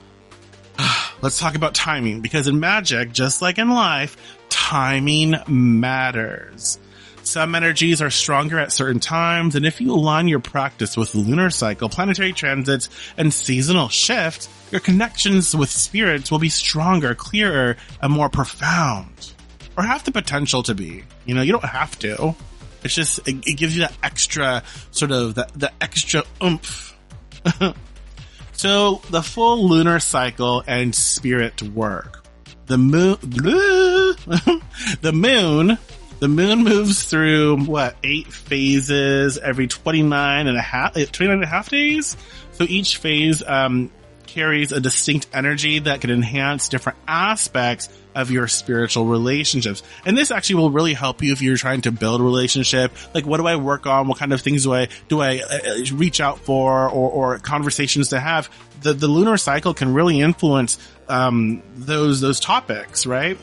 let's talk about timing, because in magic, just like in life, timing matters. Some energies are stronger at certain times, and if you align your practice with the lunar cycle, planetary transits, and seasonal shifts, your connections with spirits will be stronger, clearer, and more profound. Or have the potential to be. You know, you don't have to. It's just, it gives you that extra, sort of, the extra oomph. So, the full lunar cycle and spirit work. The moon moves through, 8 phases every 29 and a half days? So each phase, carries a distinct energy that can enhance different aspects of your spiritual relationships. And this actually will really help you if you're trying to build a relationship. Like, what do I work on? What kind of things do I reach out for, or conversations to have? The lunar cycle can really influence, those topics, right?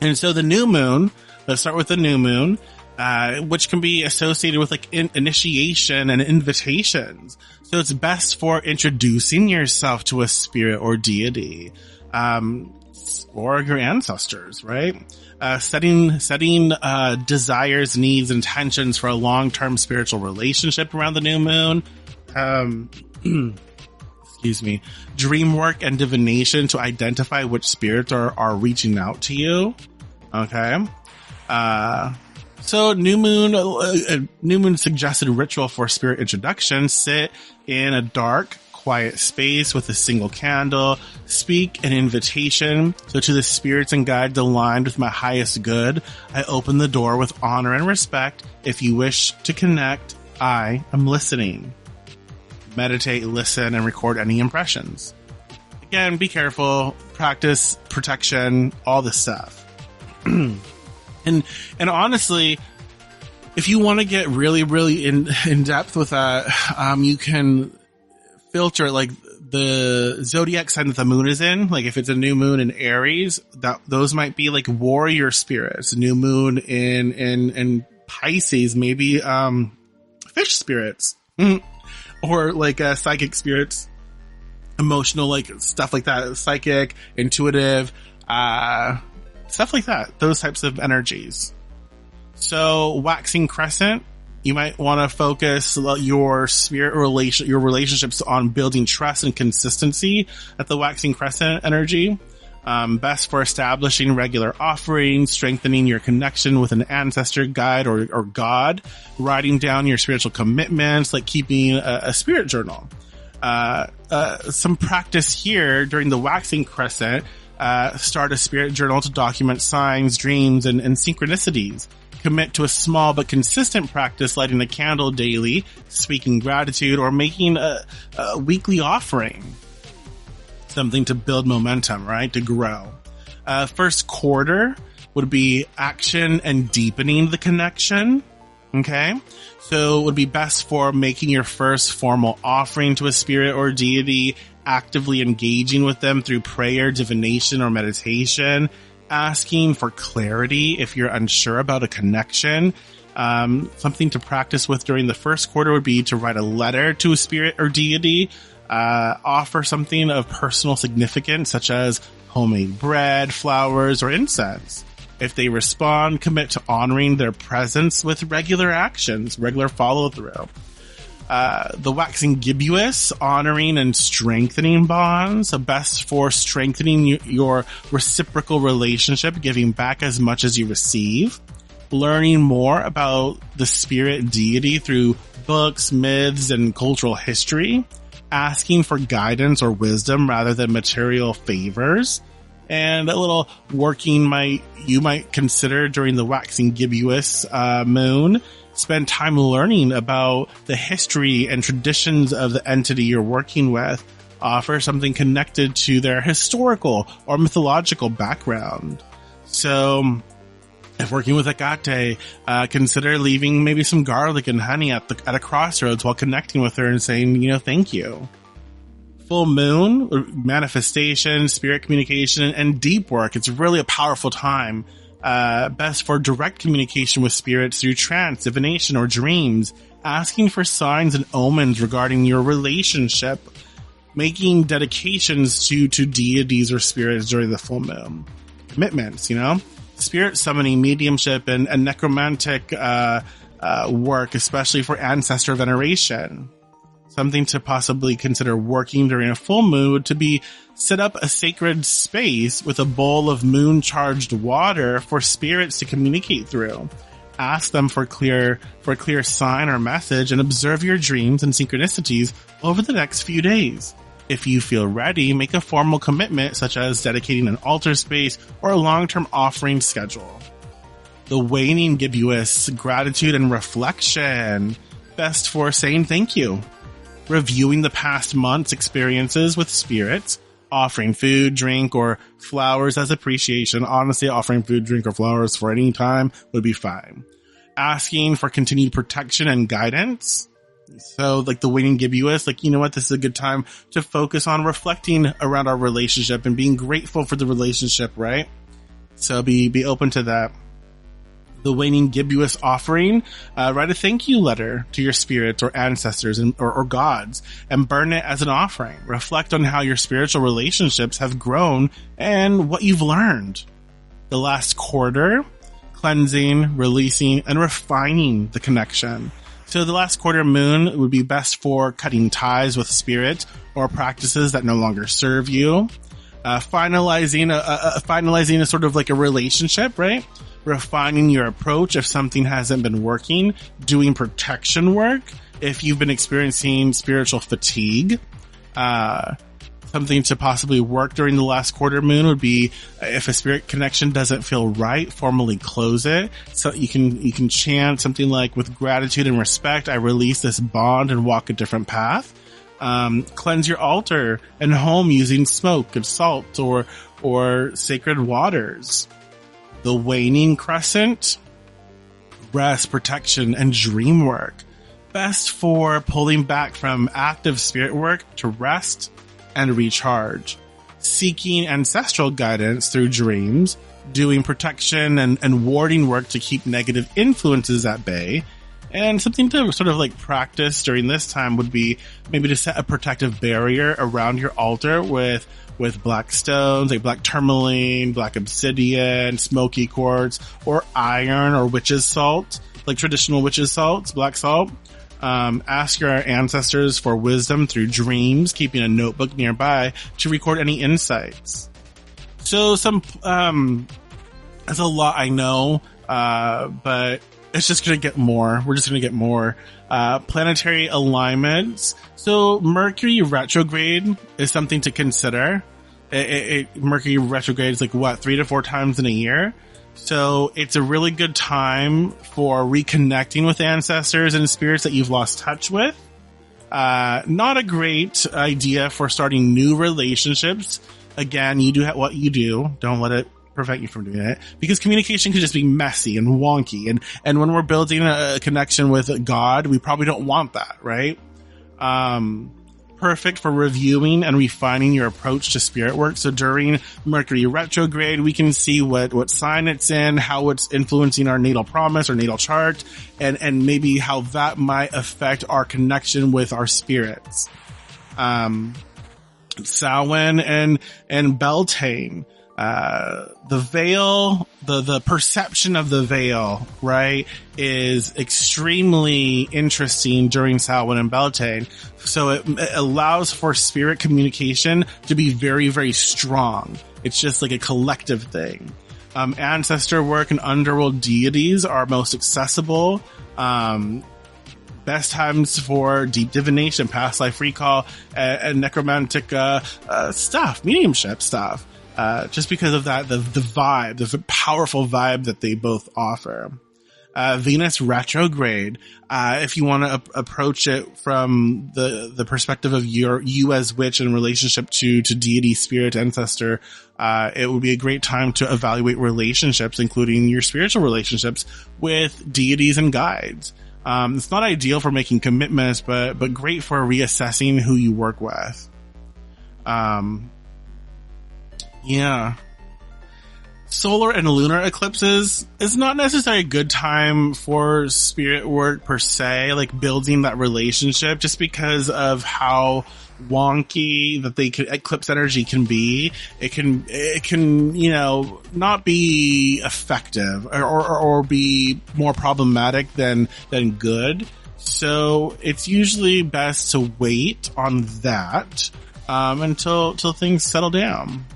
And so the new moon, let's start with the new moon, which can be associated with like initiation and invitations. So it's best for introducing yourself to a spirit or deity, or your ancestors, right? Setting desires, needs, intentions for a long-term spiritual relationship around the new moon. Excuse me. Dream work and divination to identify which spirits are reaching out to you. Okay. So new moon suggested ritual for spirit introduction. Sit in a dark, quiet space with a single candle. Speak an invitation. So to the spirits and guides aligned with my highest good, I open the door with honor and respect. If you wish to connect, I am listening. Meditate, listen, and record any impressions. Again, be careful. Practice protection, all this stuff. And honestly, if you want to get really, really in depth with that, you can filter like the zodiac sign that the moon is in. Like if it's a new moon in Aries, those might be like warrior spirits. New moon in Pisces, maybe fish spirits, or like psychic spirits, emotional, like stuff like that, psychic, intuitive, stuff like that, those types of energies. So waxing crescent, you might want to focus your your relationships on building trust and consistency at the waxing crescent energy. Best for establishing regular offerings, strengthening your connection with an ancestor, guide, or god, writing down your spiritual commitments, like keeping a spirit journal. Some practice here during the waxing crescent. Start a spirit journal to document signs, dreams, and synchronicities. Commit to a small but consistent practice, lighting a candle daily, speaking gratitude, or making a weekly offering. Something to build momentum, right? To grow. First quarter would be action and deepening the connection. Okay. So it would be best for making your first formal offering to a spirit or deity, actively engaging with them through prayer, divination, or meditation. asking for clarity if you're unsure about a connection. Something to practice with during the first quarter would be to write a letter to a spirit or deity, offer something of personal significance, such as homemade bread, flowers, or incense. If they respond, commit to honoring their presence with regular actions, regular follow-through. The waxing gibbous, honoring and strengthening bonds, best for strengthening your reciprocal relationship, giving back as much as you receive. Learning more about the spirit deity through books, myths, and cultural history. Asking for guidance or wisdom rather than material favors. And a little working you might consider during the waxing gibbous moon. Spend time learning about the history and traditions of the entity you're working with. Offer something connected to their historical or mythological background. So, if working with Hecate, consider leaving maybe some garlic and honey at a crossroads while connecting with her and saying, thank you. Full moon, manifestation, spirit communication, and deep work. It's really a powerful time. Best for direct communication with spirits through trance, divination, or dreams. Asking for signs and omens regarding your relationship. Making dedications to deities or spirits during the full moon. Commitments, Spirit summoning, mediumship, and necromantic work, especially for ancestor veneration. Something to possibly consider working during a full moon to be set up a sacred space with a bowl of moon-charged water for spirits to communicate through. Ask them for a clear sign or message and observe your dreams and synchronicities over the next few days. If you feel ready, make a formal commitment such as dedicating an altar space or a long-term offering schedule. The waning gibbous, gratitude and reflection. Best for saying thank you. Reviewing the past month's experiences with spirits, offering food, drink, or flowers as appreciation. Honestly, offering food, drink, or flowers for any time would be fine. Asking for continued protection and guidance. So, the waning gibbous, this is a good time to focus on reflecting around our relationship and being grateful for the relationship, right? So be open to that. The waning gibbous offering, write a thank you letter to your spirits or ancestors or gods and burn it as an offering. Reflect on how your spiritual relationships have grown and what you've learned. The last quarter, cleansing, releasing, and refining the connection. So the last quarter moon would be best for cutting ties with spirit or practices that no longer serve you. Finalizing a sort of a relationship, right? Refining your approach if something hasn't been working, doing protection work if you've been experiencing spiritual fatigue. Something to possibly work during the last quarter moon would be if a spirit connection doesn't feel right, formally close it. So you can chant something like, with gratitude and respect, I release this bond and walk a different path. Cleanse your altar and home using smoke and salt or sacred waters. The waning crescent, rest, protection, and dream work. Best for pulling back from active spirit work to rest and recharge. Seeking ancestral guidance through dreams, doing protection and warding work to keep negative influences at bay. And something to sort of practice during this time would be maybe to set a protective barrier around your altar with black stones, like black tourmaline, black obsidian, smoky quartz, or iron or witch's salt, like traditional witch's salts, black salt. Ask your ancestors for wisdom through dreams, keeping a notebook nearby to record any insights. So that's a lot, I know, but it's just going to get more. We're just going to get more. Planetary alignments. So Mercury retrograde is something to consider. Mercury retrograde is 3 to 4 times in a year. So it's a really good time for reconnecting with ancestors and spirits that you've lost touch with. Not a great idea for starting new relationships. Again, you do what you do. Don't let it prevent you from doing it, because communication could just be messy and wonky. And when we're building a connection with God, we probably don't want that, right? perfect for reviewing and refining your approach to spirit work. So during Mercury retrograde, we can see what sign it's in, how it's influencing our natal promise or natal chart, and maybe how that might affect our connection with our spirits. Samhain and Beltane. The veil, the perception of the veil, right, is extremely interesting during Samhain and Beltane. So it allows for spirit communication to be very, very strong. It's just like a collective thing. Ancestor work and underworld deities are most accessible. Best times for deep divination, past life recall, and necromantic stuff, mediumship stuff. Just because of that, the vibe, the powerful vibe that they both offer. Venus retrograde, if you want to approach it from the perspective of you as witch in relationship to deity, spirit, ancestor, it would be a great time to evaluate relationships, including your spiritual relationships with deities and guides. It's not ideal for making commitments, but great for reassessing who you work with. Yeah. Solar and lunar eclipses is not necessarily a good time for spirit work per se, like building that relationship, just because of how wonky that eclipse energy can be. It can, not be effective or be more problematic than good. So it's usually best to wait on that, until things settle down.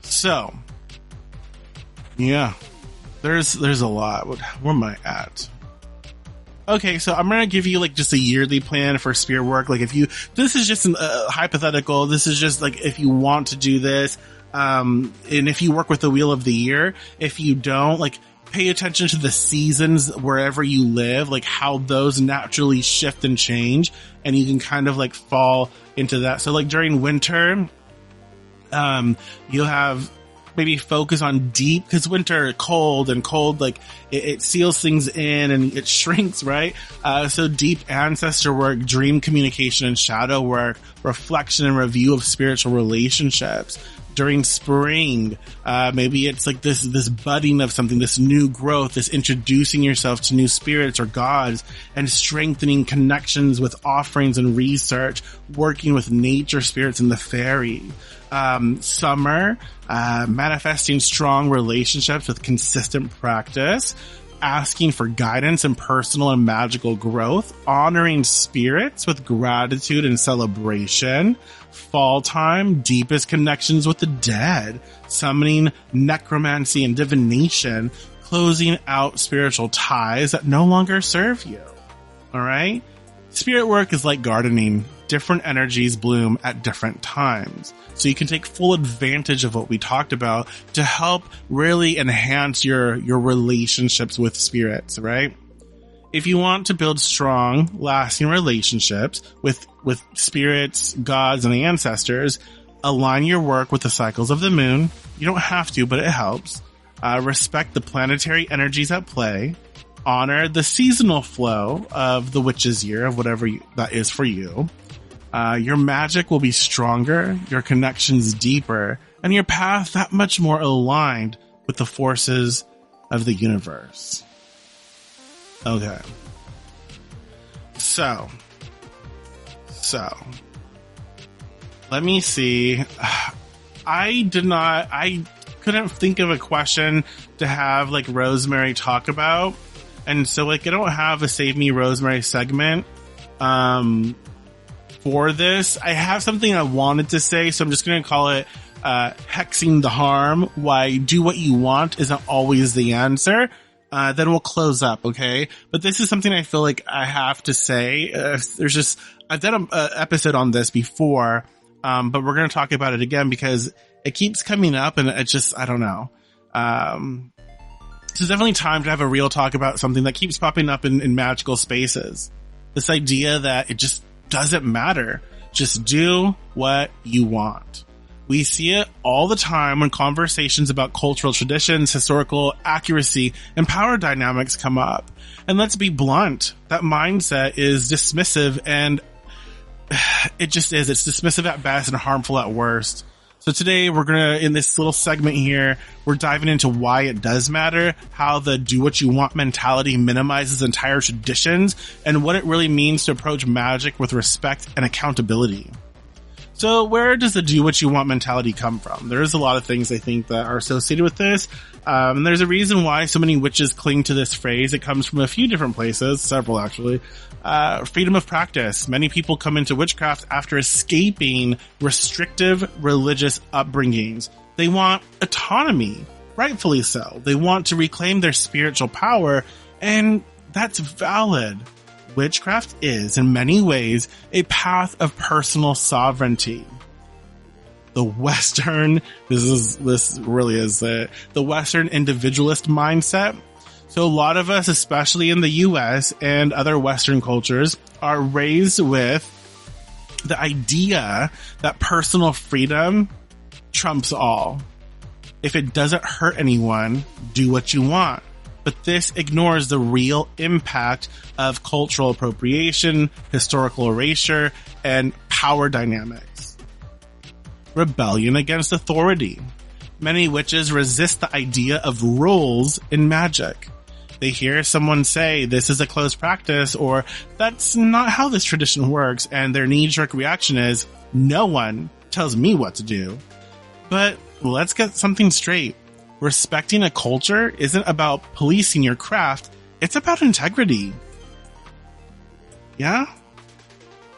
So, yeah, there's a lot. Where am I at? Okay, so I'm gonna give you like just a yearly plan for spirit work. Like this is just a hypothetical. This is just like if you want to do this, and if you work with the wheel of the year. If you don't, like, pay attention to the seasons wherever you live, like how those naturally shift and change, and you can kind of like fall into that. So like during winter, you'll have maybe focus on deep, because winter cold, like it seals things in and it shrinks, right? So deep ancestor work, dream communication and shadow work, reflection and review of spiritual relationships. During spring, maybe it's like this budding of something, this new growth, this introducing yourself to new spirits or gods, and strengthening connections with offerings and research, working with nature spirits and the fairy. Summer, manifesting strong relationships with consistent practice, asking for guidance and personal and magical growth, honoring spirits with gratitude and celebration. Fall time, deepest connections with the dead, summoning necromancy and divination, closing out spiritual ties that no longer serve you. All right? Spirit work is like gardening. Different energies bloom at different times. So you can take full advantage of what we talked about to help really enhance your relationships with spirits, right? If you want to build strong, lasting relationships with spirits, gods, and ancestors, align your work with the cycles of the moon. You don't have to, but it helps. Respect the planetary energies at play. Honor the seasonal flow of the witch's year, of whatever that is for you. Your magic will be stronger, your connections deeper, and your path that much more aligned with the forces of the universe. Okay. So, let me see. I couldn't think of a question to have like Rosemary talk about. And so like I don't have a Save Me Rosemary segment, for this. I have something I wanted to say, so I'm just going to call it, hexing the harm. Why do what you want isn't always the answer. Then we'll close up, okay? But this is something I feel like I have to say. I've done an episode on this before, but we're going to talk about it again because it keeps coming up and it just, I don't know. So it's definitely time to have a real talk about something that keeps popping up in magical spaces. This idea that it just doesn't matter. Just do what you want. We see it all the time when conversations about cultural traditions, historical accuracy, and power dynamics come up. And let's be blunt, that mindset is dismissive and it just is. It's dismissive at best and harmful at worst. So today we're going to, in this little segment here, we're diving into why it does matter, how the do what you want mentality minimizes entire traditions, and what it really means to approach magic with respect and accountability. So where does the do what you want mentality come from? There's a lot of things I think that are associated with this. And there's a reason why so many witches cling to this phrase. It comes from a few different places, several actually. Freedom of practice. Many people come into witchcraft after escaping restrictive religious upbringings. They want autonomy, rightfully so. They want to reclaim their spiritual power, and that's valid. Witchcraft is, in many ways, a path of personal sovereignty. The Western, this really is it, the Western individualist mindset. So a lot of us, especially in the US and other Western cultures, are raised with the idea that personal freedom trumps all. If it doesn't hurt anyone, do what you want. But this ignores the real impact of cultural appropriation, historical erasure, and power dynamics. Rebellion against authority. Many witches resist the idea of rules in magic. They hear someone say, this is a closed practice, or that's not how this tradition works, and their knee-jerk reaction is, no one tells me what to do. But let's get something straight. Respecting a culture isn't about policing your craft, it's about integrity. Yeah?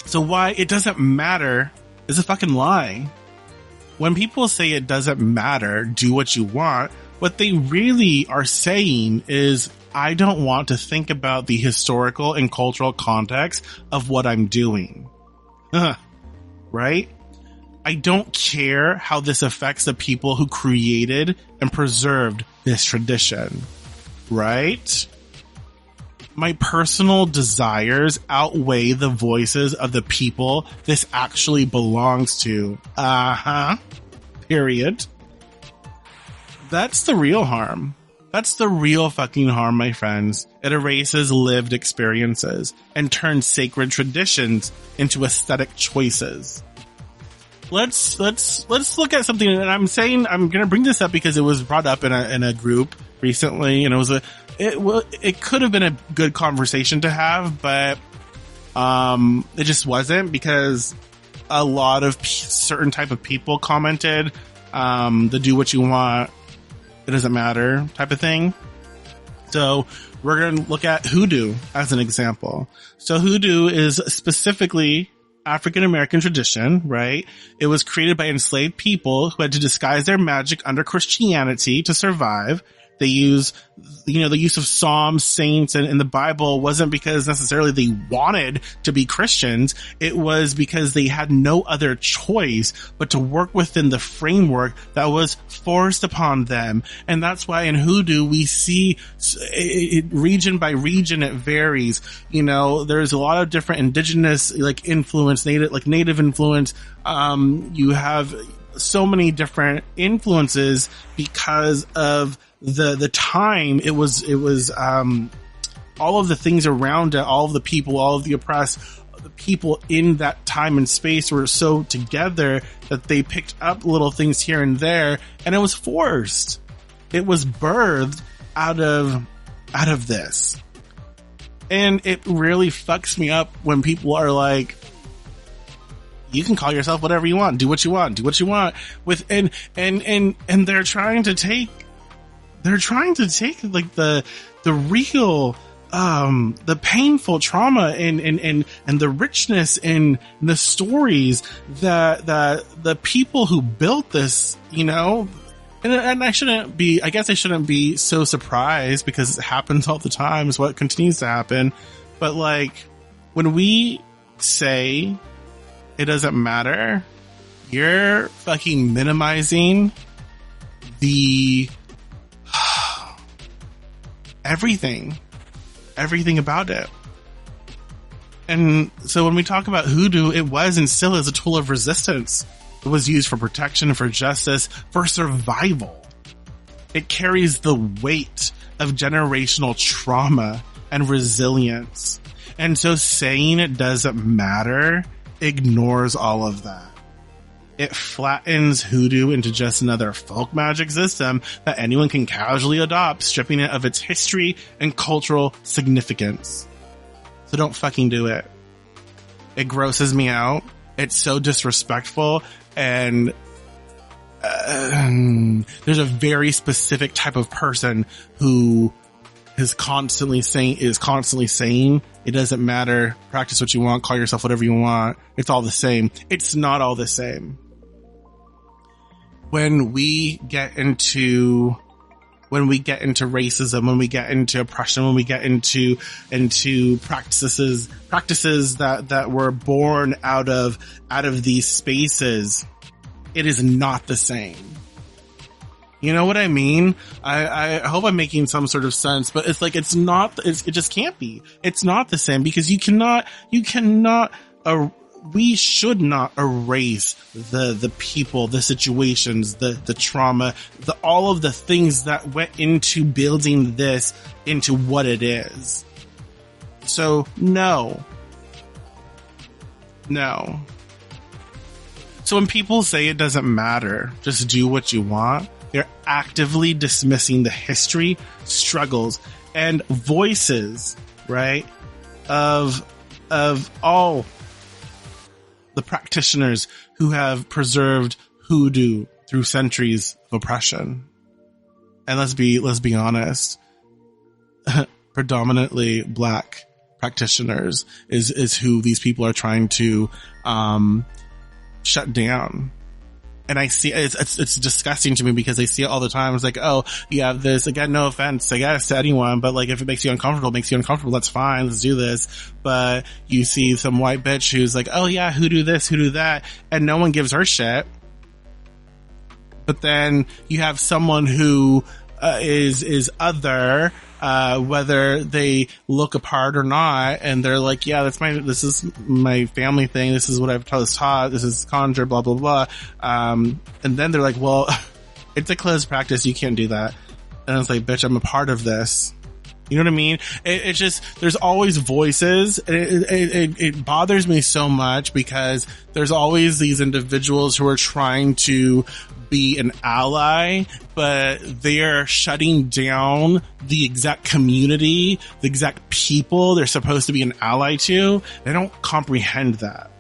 So why it doesn't matter is a fucking lie. When people say it doesn't matter, do what you want, what they really are saying is, I don't want to think about the historical and cultural context of what I'm doing. Right? I don't care how this affects the people who created and preserved this tradition, right? My personal desires outweigh the voices of the people this actually belongs to. Period. That's the real harm. That's the real fucking harm, my friends. It erases lived experiences and turns sacred traditions into aesthetic choices. Let's look at something, and I'm saying I'm going to bring this up because it was brought up in a group recently, and it could have been a good conversation to have, but it just wasn't, because a lot of certain type of people commented the do what you want, it doesn't matter type of thing. So we're going to look at hoodoo as an example. So hoodoo is specifically African-American tradition, right? It was created by enslaved people who had to disguise their magic under Christianity to survive. They use, the use of Psalms, saints, and the Bible wasn't because necessarily they wanted to be Christians. It was because they had no other choice but to work within the framework that was forced upon them. And that's why in hoodoo we see region by region it varies. There's a lot of different indigenous influence, native influence. You have so many different influences because of the time. It was all of the things around it, all of the people, all of the oppressed, the people in that time and space were so together that they picked up little things here and there, and it was forced. It was birthed out of this. And it really fucks me up when people are like, you can call yourself whatever you want, do what you want with, and they're trying to take like the real, the painful trauma and the richness in the stories that the people who built this, and I guess I shouldn't be so surprised because it happens all the time, is what continues to happen. But when we say it doesn't matter, you're fucking minimizing the everything about it. And so when we talk about hoodoo, it was and still is a tool of resistance. It was used for protection, for justice, for survival. It carries the weight of generational trauma and resilience. And so saying it doesn't matter ignores all of that. It flattens hoodoo into just another folk magic system that anyone can casually adopt, stripping it of its history and cultural significance. So don't fucking do it. It grosses me out. It's so disrespectful, and there's a very specific type of person who is constantly saying it doesn't matter, practice what you want, call yourself whatever you want, it's all the same. It's not all the same. When we get into racism, when we get into oppression, when we get into practices that were born out of these spaces, it is not the same. You know what I mean? I hope I'm making some sort of sense, but it's like, it just can't be. It's not the same, because you cannot, we should not erase the people, the situations, the trauma, all of the things that went into building this into what it is. So no. So when people say it doesn't matter, just do what you want, they're actively dismissing the history, struggles, and voices, right, of all the practitioners who have preserved hoodoo through centuries of oppression. And let's be honest, predominantly Black practitioners is who these people are trying to shut down. And I see it's disgusting to me, because I see it all the time. It's like, oh, you have this, again, no offense, I guess, to anyone, but like, if it makes you uncomfortable, that's fine, let's do this. But you see some white bitch who's like, oh yeah, who do this, who do that, and no one gives her shit. But then you have someone who is other, whether they look apart or not, and they're like, yeah, this is my family thing, this is what I've was taught, this is conjure, blah blah blah, and then they're like, well, it's a closed practice, you can't do that. And it's like, bitch, I'm a part of this. You know what I mean? It's just, there's always voices. It bothers me so much, because there's always these individuals who are trying to be an ally, but they are shutting down the exact community, the exact people they're supposed to be an ally to. They don't comprehend that.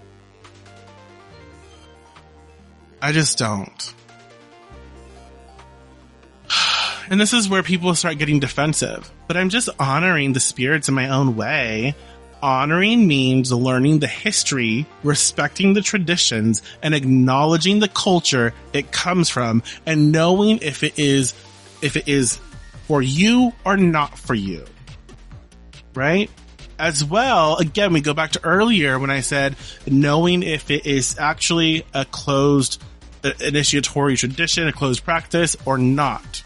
I just don't. And this is where people start getting defensive. But I'm just honoring the spirits in my own way. Honoring means learning the history, respecting the traditions, and acknowledging the culture it comes from, and knowing if it is for you or not for you. Right? As well, again, we go back to earlier when I said knowing if it is actually a closed initiatory tradition, a closed practice, or not.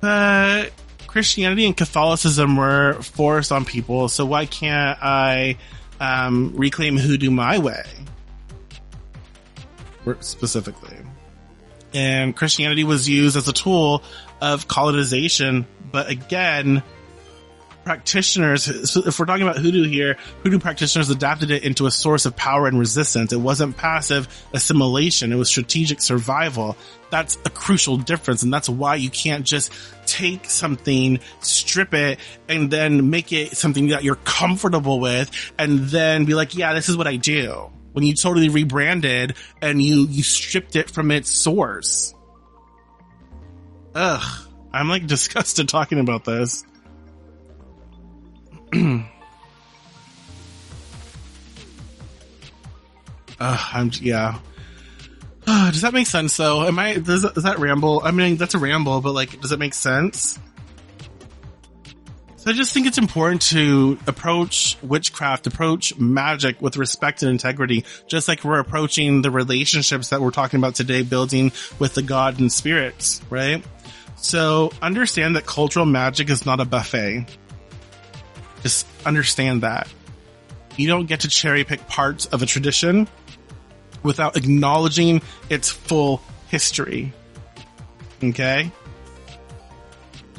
But Christianity and Catholicism were forced on people, so why can't I reclaim hoodoo my way? Specifically. And Christianity was used as a tool of colonization, but again, practitioners, so if we're talking about hoodoo here, hoodoo practitioners adapted it into a source of power and resistance. It wasn't passive assimilation, it was strategic survival. That's a crucial difference, and that's why you can't just take something, strip it, and then make it something that you're comfortable with, and then be like, yeah, this is what I do. When you totally rebranded and you stripped it from its source. Ugh. I'm like disgusted talking about this. Yeah. Does that make sense though? Does that ramble? I mean, that's a ramble, but like, does it make sense? So I just think it's important to approach witchcraft, approach magic with respect and integrity, just like we're approaching the relationships that we're talking about today, building with the God and spirits, right? So understand that cultural magic is not a buffet. Just understand that. You don't get to cherry pick parts of a tradition without acknowledging its full history. Okay?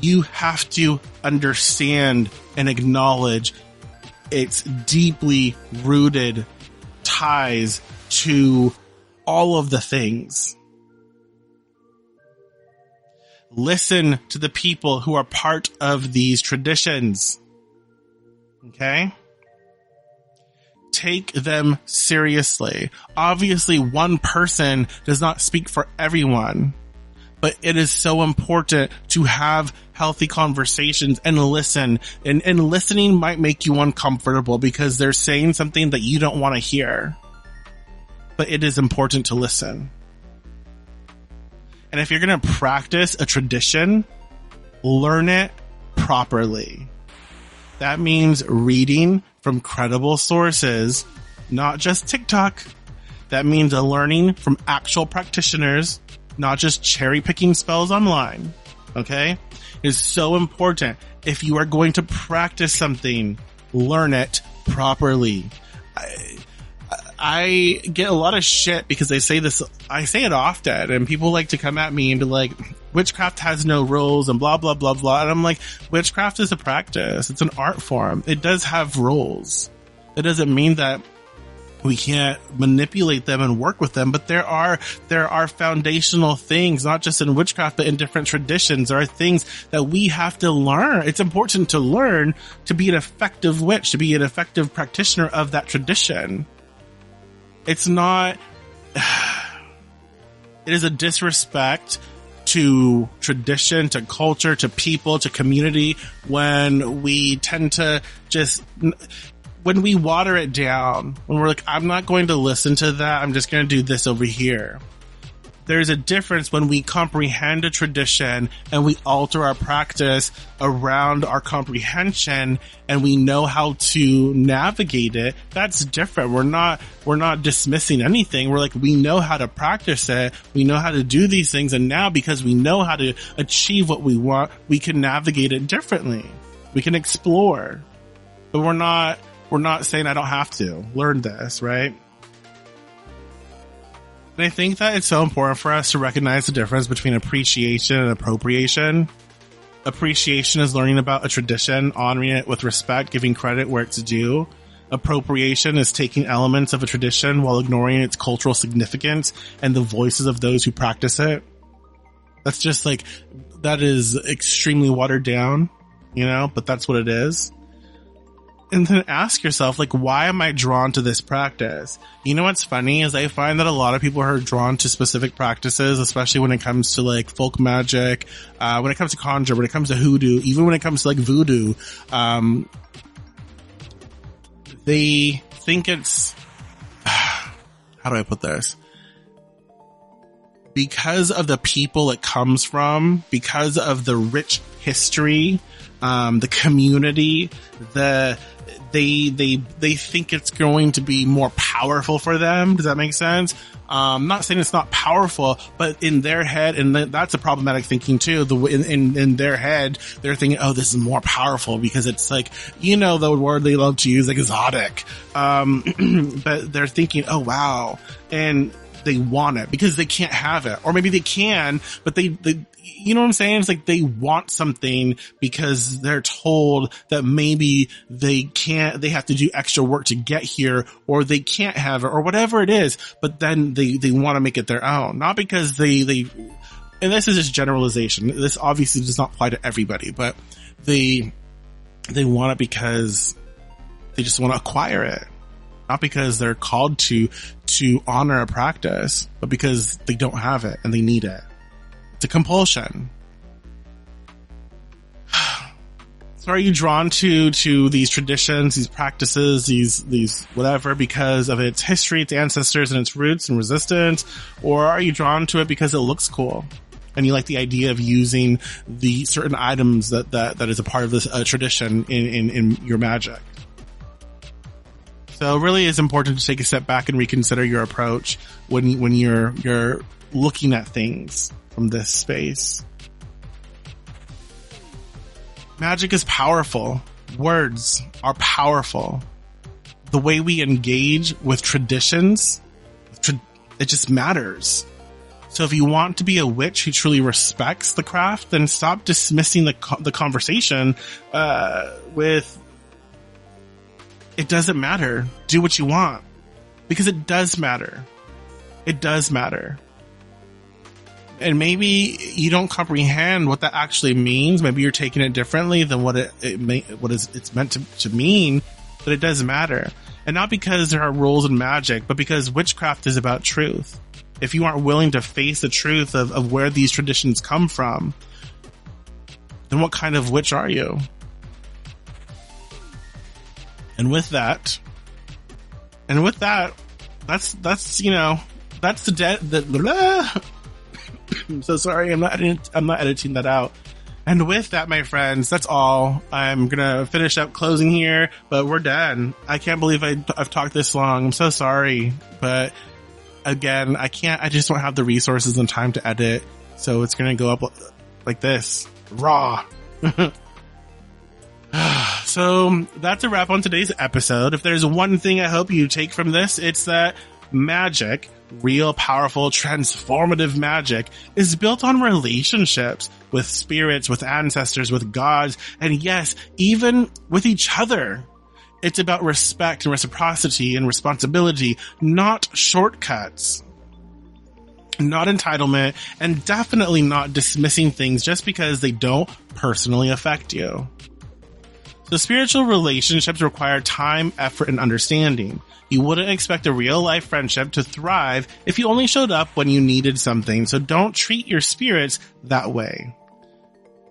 You have to understand and acknowledge its deeply rooted ties to all of the things. Listen to the people who are part of these traditions. Okay? Take them seriously. Obviously, one person does not speak for everyone, but it is so important to have healthy conversations and listen. And listening might make you uncomfortable because they're saying something that you don't want to hear, but it is important to listen. And if you're going to practice a tradition, learn it properly. That means reading from credible sources, not just TikTok. That means learning from actual practitioners, not just cherry picking spells online. Okay? It's so important. If you are going to practice something, learn it properly. I get a lot of shit because I say this, I say it often, and people like to come at me and be like, witchcraft has no rules and blah, blah, blah, blah. And I'm like, witchcraft is a practice. It's an art form. It does have rules. It doesn't mean that we can't manipulate them and work with them, but there are foundational things, not just in witchcraft, but in different traditions. There are things that we have to learn. It's important to learn to be an effective witch, to be an effective practitioner of that tradition. It's not, it is a disrespect to tradition, to culture, to people, to community when we tend to just, when we water it down, when we're like, I'm not going to listen to that. I'm just going to do this over here. There's a difference when we comprehend a tradition and we alter our practice around our comprehension and we know how to navigate it. That's different. We're not dismissing anything. We're like, we know how to practice it. We know how to do these things. And now because we know how to achieve what we want, we can navigate it differently. We can explore, but we're not saying I don't have to learn this, right? And I think that it's so important for us to recognize the difference between appreciation and appropriation. Appreciation is learning about a tradition, honoring it with respect, giving credit where it's due. Appropriation is taking elements of a tradition while ignoring its cultural significance and the voices of those who practice it. That's just like, that is extremely watered down, but that's what it is. And then ask yourself, like, why am I drawn to this practice? You know what's funny is I find that a lot of people are drawn to specific practices, especially when it comes to like folk magic, when it comes to conjure, when it comes to hoodoo, even when it comes to like voodoo. They think it's, how do I put this? Because of the people it comes from, because of the rich history, the community, they think it's going to be more powerful for them. Does that make sense? I'm not saying it's not powerful, but in their head, and that's a problematic thinking too. In their head, they're thinking, oh, this is more powerful because it's like, the word they love to use, like exotic. But they're thinking, oh, wow. And they want it because they can't have it, or maybe they can, but they you know what I'm saying? It's like they want something because they're told that maybe they have to do extra work to get here, or they can't have it, or whatever it is. But then they want to make it their own, not because they, and this is just generalization. This obviously does not apply to everybody, but they want it because they just want to acquire it. Not because they're called to honor a practice, but because they don't have it and they need it. It's a compulsion. So are you drawn to these traditions, these practices, these whatever, because of its history, its ancestors, and its roots and resistance? Or are you drawn to it because it looks cool and you like the idea of using the certain items that is a part of this tradition in your magic? So it really is important to take a step back and reconsider your approach when you're looking at things from this space. Magic is powerful. Words are powerful. The way we engage with traditions, it just matters. So if you want to be a witch who truly respects the craft, then stop dismissing the conversation with it doesn't matter. Do what you want. Because it does matter. It does matter. And maybe you don't comprehend what that actually means. Maybe you're taking it differently than what it's meant to mean, but it does matter. And not because there are rules in magic, but because witchcraft is about truth. If you aren't willing to face the truth of where these traditions come from, then what kind of witch are you? And with that, that's I'm so sorry. I'm not editing that out. And with that, my friends, that's all. I'm gonna finish up closing here, but we're done. I can't believe I've talked this long. I'm so sorry, but again, I just don't have the resources and time to edit, so it's gonna go up like this, raw. So that's a wrap on today's episode. If there's one thing I hope you take from this, it's that magic, real, powerful, transformative magic, is built on relationships with spirits, with ancestors, with gods, and yes, even with each other. It's about respect and reciprocity and responsibility, not shortcuts, not entitlement, and definitely not dismissing things just because they don't personally affect you. So spiritual relationships require time, effort, and understanding. You wouldn't expect a real-life friendship to thrive if you only showed up when you needed something, so don't treat your spirits that way.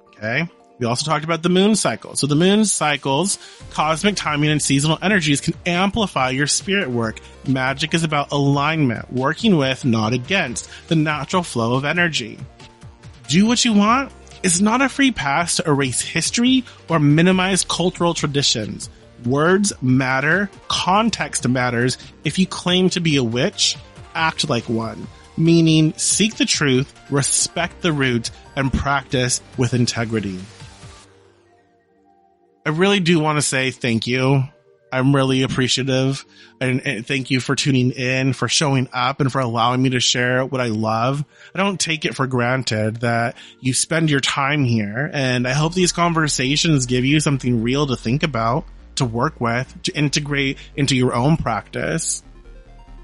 Okay? We also talked about the moon cycle. So the moon cycles, cosmic timing, and seasonal energies can amplify your spirit work. Magic is about alignment, working with, not against, the natural flow of energy. Do what you want. It's not a free pass to erase history or minimize cultural traditions. Words matter, context matters. If you claim to be a witch, act like one. Meaning, seek the truth, respect the root, and practice with integrity. I really do want to say thank you. I'm really appreciative, and thank you for tuning in, for showing up, and for allowing me to share what I love. I don't take it for granted that you spend your time here, and I hope these conversations give you something real to think about, to work with, to integrate into your own practice.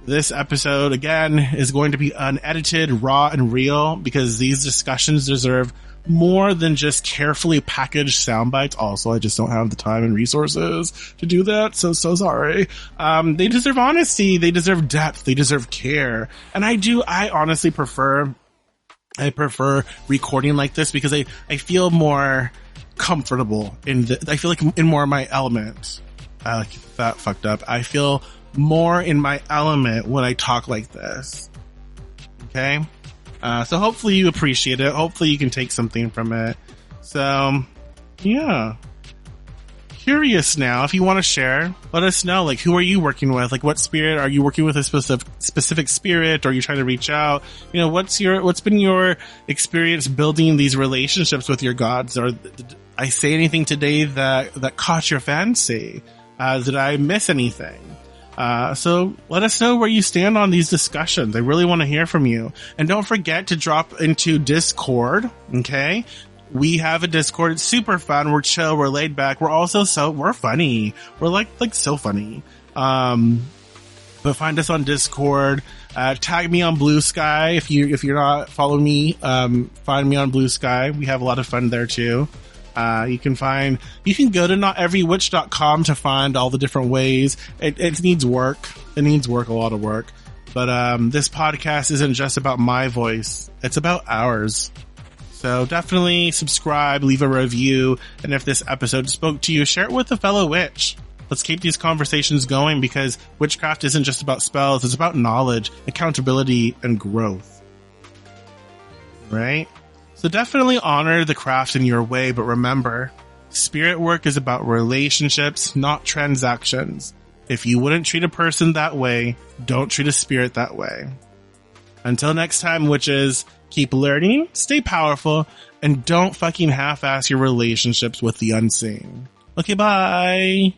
This episode, again, is going to be unedited, raw, and real, because these discussions deserve more than just carefully packaged sound bites. Also, I just don't have the time and resources to do that, so sorry. They deserve honesty, they deserve depth, they deserve care. And I honestly prefer recording like this because I feel more comfortable I feel like in more of my element. That fucked up. I feel more in my element when I talk like this. Okay? So hopefully you appreciate it. Hopefully you can take something from it. So, yeah. Curious now, if you want to share, let us know. Like, who are you working with? Like, what spirit? Are you working with a specific spirit? Or are you trying to reach out? You know, what's been your experience building these relationships with your gods? Or did I say anything today that caught your fancy? Did I miss anything? So let us know where you stand on these discussions. I really want to hear from you. And don't forget to drop into Discord. Okay. We have a Discord. It's super fun. We're chill. We're laid back. We're also we're funny. We're like so funny. But find us on Discord. Tag me on Blue Sky. If you're not following me, find me on Blue Sky. We have a lot of fun there too. You can go to noteverywitch.com to find all the different ways. It needs work. It needs work, a lot of work. But, this podcast isn't just about my voice. It's about ours. So definitely subscribe, leave a review. And if this episode spoke to you, share it with a fellow witch. Let's keep these conversations going because witchcraft isn't just about spells. It's about knowledge, accountability, and growth. Right? So definitely honor the craft in your way, but remember, spirit work is about relationships, not transactions. If you wouldn't treat a person that way, don't treat a spirit that way. Until next time, witches, keep learning, stay powerful, and don't fucking half-ass your relationships with the unseen. Okay, bye!